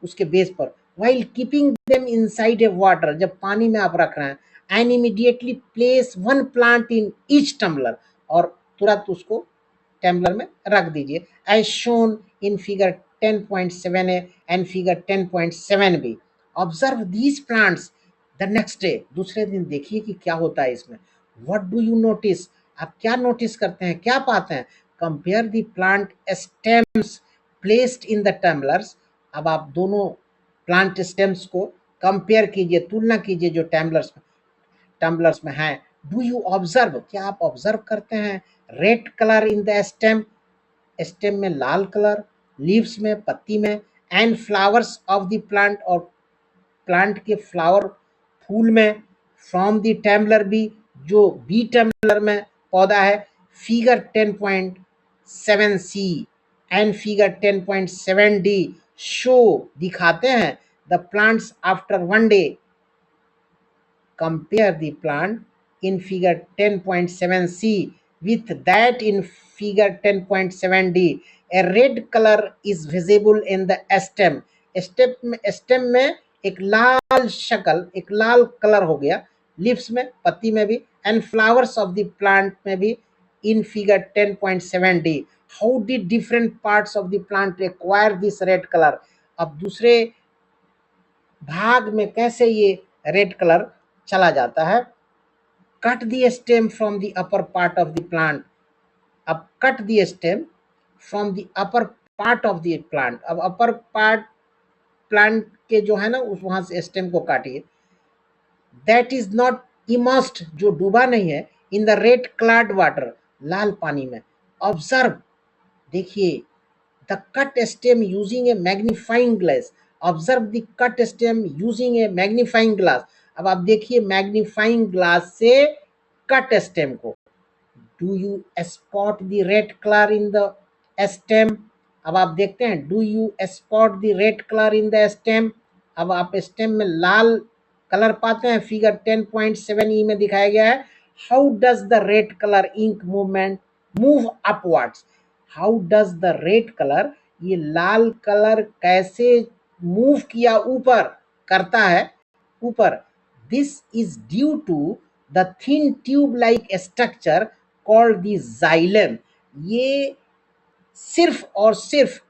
उसके बेस पर, while keeping them inside a water, जब पानी में आप रख रहे हैं। And immediately place 1 plant in each tumbler, और तुरंत उसको टम्बलर में रख दीजिए, as shown in figure 10.7 A and figure 10.7 B. Observe these plants the next day, दूसरे दिन देखिए कि क्या होता है इसमें। व्हाट डू यू नोटिस, आप क्या नोटिस करते हैं, क्या पाते हैं। Compare the plant stems placed in the tumblers, अब आप दोनों प्लांट स्टेम्स को कंपेयर कीजिए, तुलना कीजिए जो टम्बलर्स में है। डू यू ऑब्जर्व, क्या आप ऑब्जर्व करते हैं red colour in the stem, stem में लाल कलर, लीव्स में पत्ती में, and flowers of the plant और प्लांट के फ्लावर फूल में, फ्रॉम द टम्बलर बी, जो बी टम्बलर में पौधा है, figure 10.7 C and figure 10.7 D show दिखाते हैं the plants after one day. Compare the plant in figure 10.7c with that in figure 10.7d. A red color is visible in the stem. Stem में एक लाल शक्ल, एक लाल कलर हो गया, लिप्स में, पत्ती में भी, and flowers of the plant में भी in figure 10.7d. How did different parts of the plant acquire this red colour. अब दूसरे भाग में कैसे ये रेड कलर चला जाता है। Cut the stem from the upper part of the plant. अब cut the stem from the upper part of the plant. अब अपर पार्ट प्लांट के जो है ना, उस वहां से स्टेम को काटिए। दैट इज नॉट इमर्स्ड, जो डूबा नहीं है, in the red coloured water, लाल पानी में। ऑब्जर्व, देखिए, the cut stem using a magnifying glass. Observe the cut stem using a magnifying glass. अब आप देखिए मैग्नीफाइंग ग्लास से कट स्टेम को। Do you spot the red colour in the stem. अब आप देखते हैं, do you spot the red colour in the stem. अब आप स्टेम में लाल कलर पाते हैं, फिगर 10.7e में दिखाया गया है। How does the red colour ink movement move upwards. How does the red colour, ये लाल कलर कैसे मूव किया, ऊपर करता है, ऊपर। This is due to the thin tube like structure called the xylem. ये सिर्फ और सिर्फ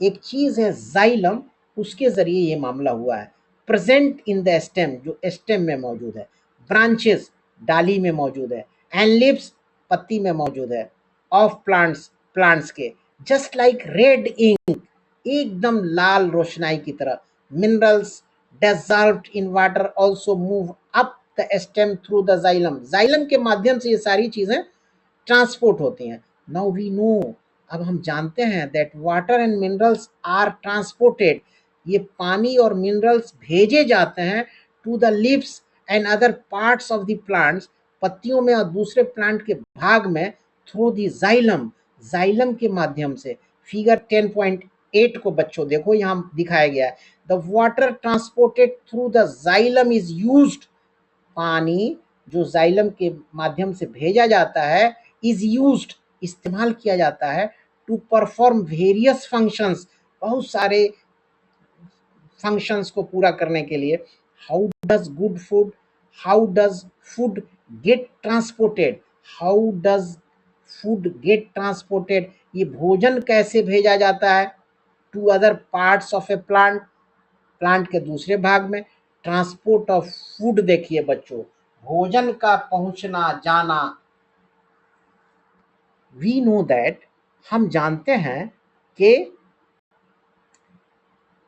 एक चीज है, जाइलम, उसके जरिए ये मामला हुआ है। प्रेजेंट इन द स्टेम, जो स्टेम में मौजूद है, ब्रांचेस, डाली में मौजूद है, एंड लिप्स, पत्ती में मौजूद है, ऑफ प्लांट्स, प्लांट्स के। जस्ट लाइक रेड इंक, एकदम लाल रोशनाई की तरह। Minerals dissolved in water also move up the stem through the xylem. xylem के माध्यम से ये सारी चीजें ट्रांसपोर्ट होती हैं। नाउ वी नो, अब हम जानते हैं that water and minerals are transported, ये पानी और मिनरल्स भेजे जाते हैं to the leaves and other parts of the plants, पत्तियों में और दूसरे प्लांट के भाग में, थ्रू द जाइलम, जाइलम के माध्यम से। फिगर 10.8 को बच्चों देखो, यहाँ दिखाया गया है। The water transported through the xylem is used, पानी जो जाइलम के माध्यम से भेजा जाता है, इज यूज्ड, इस्तेमाल किया जाता है, टू परफॉर्म वेरियस फंक्शंस, बहुत सारे फंक्शंस को पूरा करने के लिए। How does good food, how does food get transported, how does food get transported, ये भोजन कैसे भेजा जाता है to other parts of a plant, plant के दूसरे भाग में। ट्रांसपोर्ट ऑफ फूड, देखिए बच्चों, भोजन का पहुंचना जाना। वी नो दैट, हम जानते हैं कि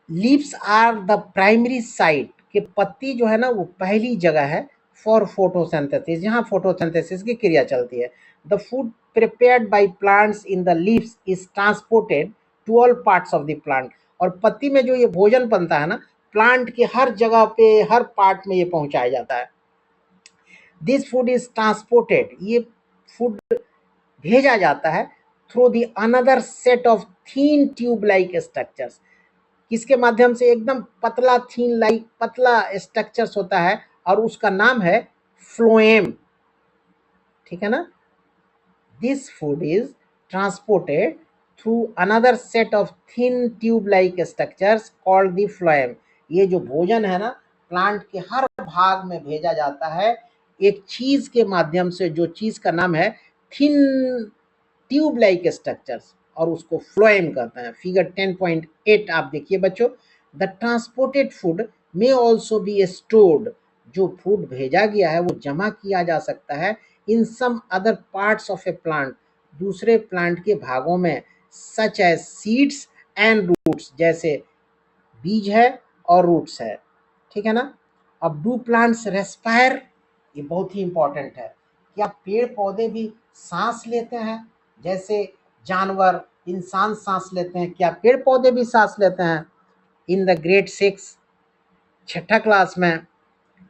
leaves are the primary site, कि पत्ती जो है ना, वो पहली जगह है फॉर फोटोसिंथेसिस, जहाँ फोटोसिंथेसिस की क्रिया चलती है। The food prepared by plants in the leaves is transported to all parts of the plant. और पत्ती में जो ये भोजन बनता है ना, प्लांट के हर जगह पे, हर पार्ट में ये पहुंचाया जाता है। दिस फूड इज ट्रांसपोर्टेड, ये फूड भेजा जाता है through the another set of thin tube like structures, किसके माध्यम से, एकदम पतला थीन लाइक पतला स्ट्रक्चर्स होता है, और उसका नाम है फ्लोएम, ठीक है ना। This food is transported through another set of thin tube like structures called the phloem. ये जो भोजन है ना, प्लांट के हर भाग में भेजा जाता है एक चीज के माध्यम से, जो चीज का नाम है थिन ट्यूब लाइक स्ट्रक्चर्स, और उसको फ्लोएम कहते हैं। फिगर 10.8 आप देखिए बच्चों। The transported food may also be stored, जो फूड भेजा गया है वो जमा किया जा सकता है in some other parts of a plant, दूसरे प्लांट के भागों में, such as seeds and roots, जैसे बीज है और रूट्स है। ठीक है ना। अब डू प्लांट्स रेस्पायर, ये बहुत ही इंपॉर्टेंट है। क्या पेड़ पौधे भी सांस लेते हैं? जैसे जानवर, इंसान सांस लेते हैं, क्या पेड़ पौधे भी सांस लेते हैं? इन द ग्रेड 6 छठा क्लास में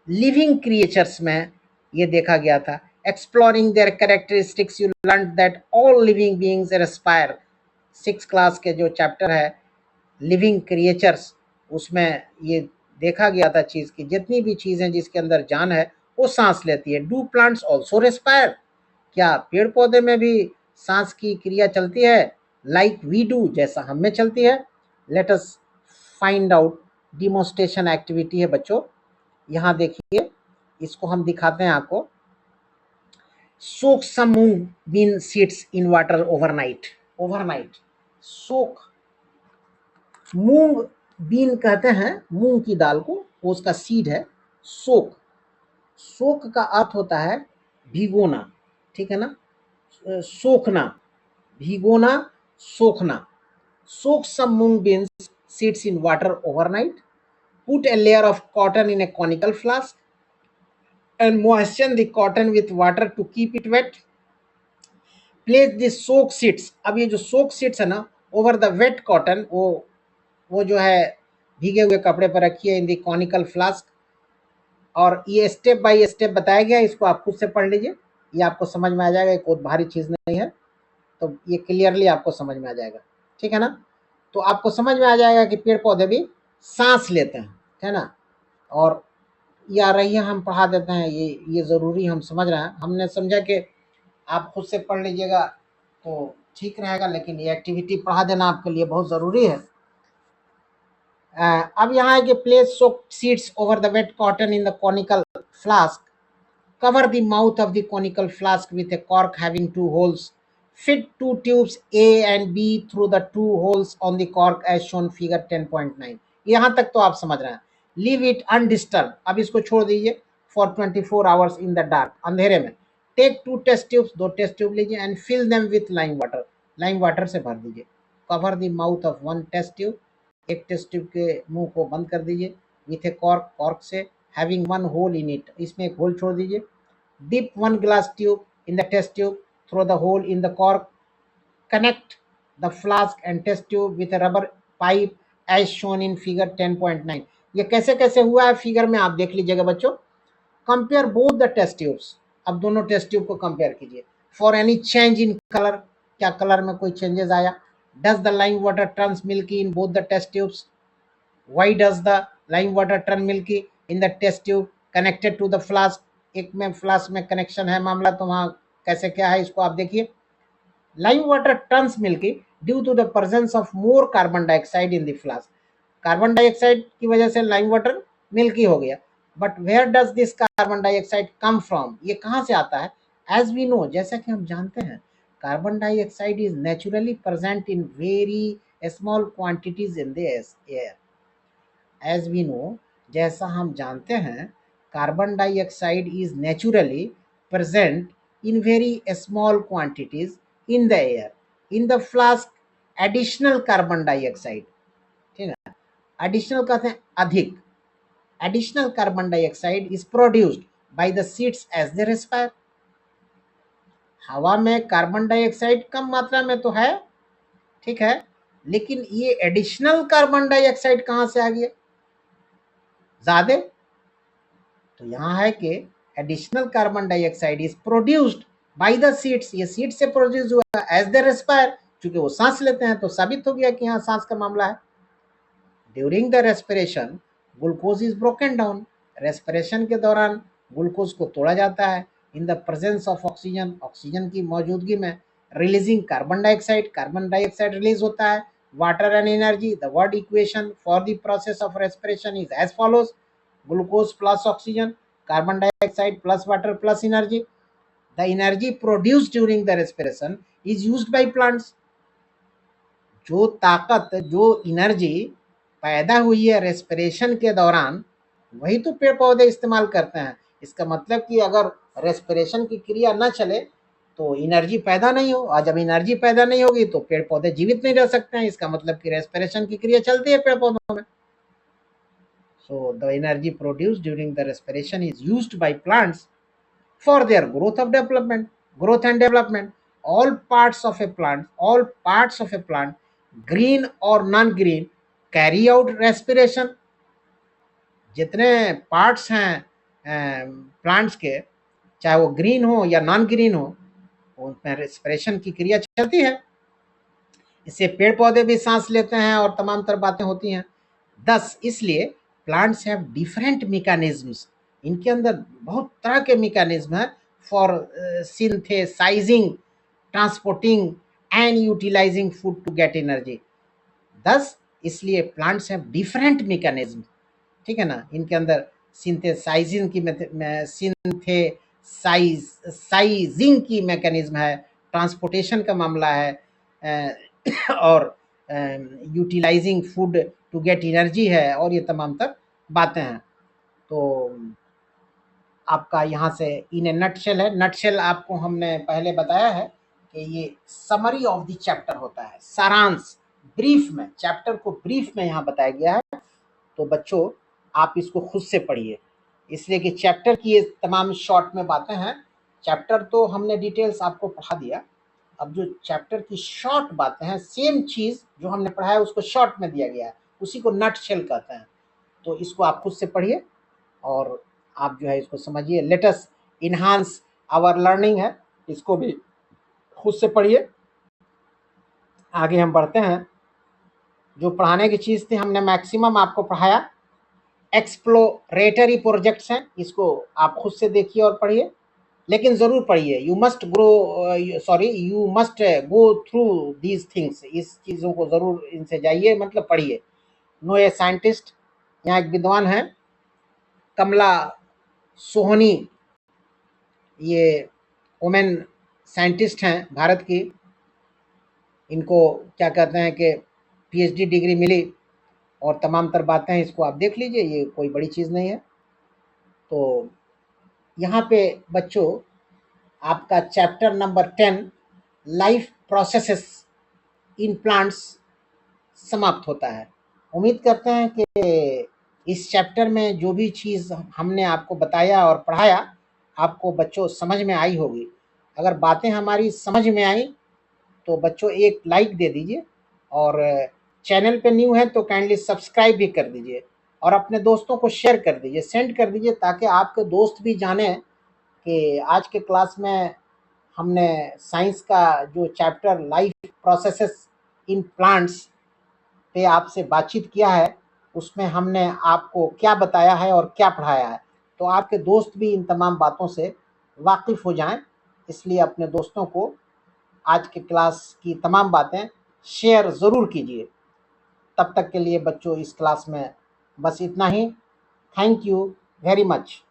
लिविंग क्रिएचर्स में ये देखा गया था। Exploring there characteristics you learn that all living beings respire. 6 class के जो चैप्टर है लिविंग क्रिएचर्स, उसमें ये देखा गया था चीज की जितनी भी चीजें जिसके अंदर जान है वो सांस लेती है। डू प्लांट्स ऑल्सो रेस्पायर, क्या पेड़ पौधे में भी सांस की क्रिया चलती है? लाइक वी डू, जैसा हम में चलती है। Let us find out. Demonstration activity है बच्चों, यहाँ देखिए, इसको हम दिखाते हैं आपको। Soak some moong bean seeds in water overnight. Overnight soak, moong bean कहते हैं मूंग की दाल को, वो उसका सीड है। सोक, सोक का अर्थ होता है भिगोना, ठीक है ना। सोखना, भिगोना, सोखना। Soak some moong beans seeds in water overnight, put a layer of cotton in a conical flask and moisten the cotton with water to keep it wet. Place the soak seeds, अब ये जो soak seeds है ना, over the wet cotton, वो जो है भीगे हुए कपड़े पर रखिए इन दी कॉनिकल फ्लास्क। और ये स्टेप बाय स्टेप बताया गया, इसको आप खुद से पढ़ लीजिए, ये आपको समझ में आ जाएगा, कोई भारी चीज नहीं है, तो ये क्लियरली आपको समझ में आ जाएगा, ठीक है ना। तो आपको समझ में आ जाएगा कि पेड़ पौधे भी सांस लेते हैं, है ना। और या रही हम पढ़ा देते हैं, ये ज़रूरी हम समझ रहे हैं, हमने समझा कि आप खुद से पढ़ लीजिएगा तो ठीक रहेगा, लेकिन ये एक्टिविटी पढ़ा देना आपके लिए बहुत ज़रूरी है। अब यहाँ है कि place soak seeds over the wet cotton in the conical flask, cover the mouth of the conical flask with a cork having 2 holes, fit 2 tubes A and B through the 2 holes on the cork as shown figure 10.9। यहाँ तक तो आप समझ रहे हैं। Leave it undisturbed, अब इसको छोड़ दीजिए for 24 hours in the dark, अंधेरे में। Take 2 test tubes, 2 test tube लीजिए and fill them with lime water, lime water से भर दीजिए। Cover the mouth of 1 test tube, एक टेस्ट ट्यूब के मुंह को बंद कर दीजिए। विथ ए कॉर्क, कॉर्क से। हैविंग 1 होल इन इट, इसमें एक होल छोड़ दीजिए। Dip 1 glass tube in the test tube, throw the hole in the cork, connect the flask and test tube with a rubber pipe as shown in figure 10.9। ये कैसे कैसे हुआ है फिगर में आप देख लीजिएगा बच्चों। Compare both the test tubes, अब दोनों टेस्ट ट्यूब को कंपेयर कीजिए। For any change in colour, क्या कलर में कोई चेंजेस आया? Does the lime water turns milky in both the test tubes? Why does the lime water turn milky in the test tube connected to the flask? एक में फ्लास्क में कनेक्शन है मामला, तो वहां कैसे क्या है इसको आप देखिए। Lime water turns milky due to the presence of more carbon dioxide in the flask, carbon dioxide की वजह से लाइम वाटर मिल्की हो गया। But where does this carbon dioxide come from, ये कहाँ से आता है? एज वी नो, जैसा कि हम जानते हैं, carbon dioxide is naturally present in very small quantities in the air. As we know, जैसा हम जानते हैं, carbon dioxide is naturally present in very small quantities in the air. In the flask additional carbon dioxide, ठीक है, एडिशनल कहते हैं अधिक, additional carbon dioxide is produced by the seeds as they respire. हवा में कार्बन डाइऑक्साइड कम मात्रा में तो है, ठीक है, लेकिन ये एडिशनल कार्बन डाइऑक्साइड कहां से आ गया ज्यादा? तो यहाँ है कि additional carbon dioxide is produced by the seeds, ये सीड से प्रोड्यूस हुआ एज दे रेस्पायर, क्योंकि वो सांस लेते हैं, तो साबित हो गया कि यहाँ सांस का मामला है। During the respiration glucose is broken down, respiration के दौरान ग्लूकोज को तोड़ा जाता है। In the presence of oxygen, oxygen की मौजूदगी में releasing carbon dioxide, carbon dioxide release होता है। Water and energy, the word equation for the process of respiration is as follows, glucose plus oxygen, carbon dioxide plus water plus energy. The energy produced during the respiration is used by plants, जो ताकत, जो एनर्जी पैदा हुई है रेस्पिरेशन के दौरान, वही तो पेड़ पौधे इस्तेमाल करते हैं। इसका मतलब कि अगर रेस्पिरेशन की क्रिया न चले तो एनर्जी पैदा नहीं हो, और जब एनर्जी पैदा नहीं होगी तो पेड़ पौधे जीवित नहीं रह सकते हैं। इसका मतलब कि रेस्पिरेशन की क्रिया चलती है पेड़ पौधों में। So the energy produced during the respiration is used by plants for their growth and development. All parts of a plant, green or non-green, carry out respiration. जितने पार्ट्स हैं प्लांट्स के, चाहे वो ग्रीन हो या नॉन ग्रीन हो, उनमें रेस्पिरेशन की क्रिया चलती है। इससे पेड़ पौधे भी सांस लेते हैं और तमाम तरह बातें होती हैं। दस इसलिए प्लांट्स हैव डिफरेंट मैकेनिज्म्स, इनके अंदर बहुत तरह के मैकेनिज्म हैं for synthesising, transporting and utilising food to get energy. Thus इसलिए प्लांट्स हैव डिफरेंट मैकेनिज्म, ठीक है ना, इनके अंदर सिंथेसाइजिंग की साइजिंग की मैकेनिज्म है, ट्रांसपोर्टेशन का मामला है और utilising food to get energy है, और ये तमाम तर बातें हैं। तो आपका यहाँ से इन ए नटशेल है। नटशेल आपको हमने पहले बताया है कि ये समरी ऑफ द चैप्टर होता है, सारांश, ब्रीफ में, चैप्टर को ब्रीफ में यहाँ बताया गया है। तो बच्चों आप इसको खुद से पढ़िए, इसलिए कि चैप्टर की ये तमाम शॉर्ट में बातें हैं। चैप्टर तो हमने डिटेल्स आपको पढ़ा दिया, अब जो चैप्टर की शॉर्ट बातें हैं, सेम चीज़ जो हमने पढ़ा है उसको शॉर्ट में दिया गया है, उसी को नटशेल कहते हैं। तो इसको आप खुद से पढ़िए और आप जो है इसको समझिए। Let us enhance our learning है, इसको भी खुद से पढ़िए। आगे हम बढ़ते हैं। जो पढ़ाने की चीज़ थी हमने मैक्सिमम आपको पढ़ाया। एक्सप्लोरेटरी प्रोजेक्ट्स हैं, इसको आप खुद से देखिए और पढ़िए, लेकिन ज़रूर पढ़िए। You must go through these things, इस चीज़ों को ज़रूर इनसे जाइए, मतलब पढ़िए। नो ए साइंटिस्ट, यहाँ एक विद्वान है कमला सोहनी, ये वुमेन साइंटिस्ट हैं भारत की। इनको क्या कहते हैं कि पीएचडी डिग्री मिली और तमाम तर बातें हैं, इसको आप देख लीजिए, ये कोई बड़ी चीज़ नहीं है। तो यहाँ पे बच्चों आपका chapter number 10 life processes in plants समाप्त होता है। उम्मीद करते हैं कि इस चैप्टर में जो भी चीज़ हमने आपको बताया और पढ़ाया आपको बच्चों समझ में आई होगी। अगर बातें हमारी समझ में आई तो बच्चों एक लाइक दे दीजिए, और चैनल पे न्यू है तो काइंडली सब्सक्राइब भी कर दीजिए, और अपने दोस्तों को शेयर कर दीजिए, सेंड कर दीजिए, ताकि आपके दोस्त भी जाने कि आज के क्लास में हमने साइंस का जो chapter life processes in plants पे आपसे बातचीत किया है, उसमें हमने आपको क्या बताया है और क्या पढ़ाया है। तो आपके दोस्त भी इन तमाम बातों से वाकिफ़ हो जाएं, इसलिए अपने दोस्तों को आज के क्लास की तमाम बातें शेयर ज़रूर कीजिए। तब तक के लिए बच्चों इस क्लास में बस इतना ही। Thank you very much.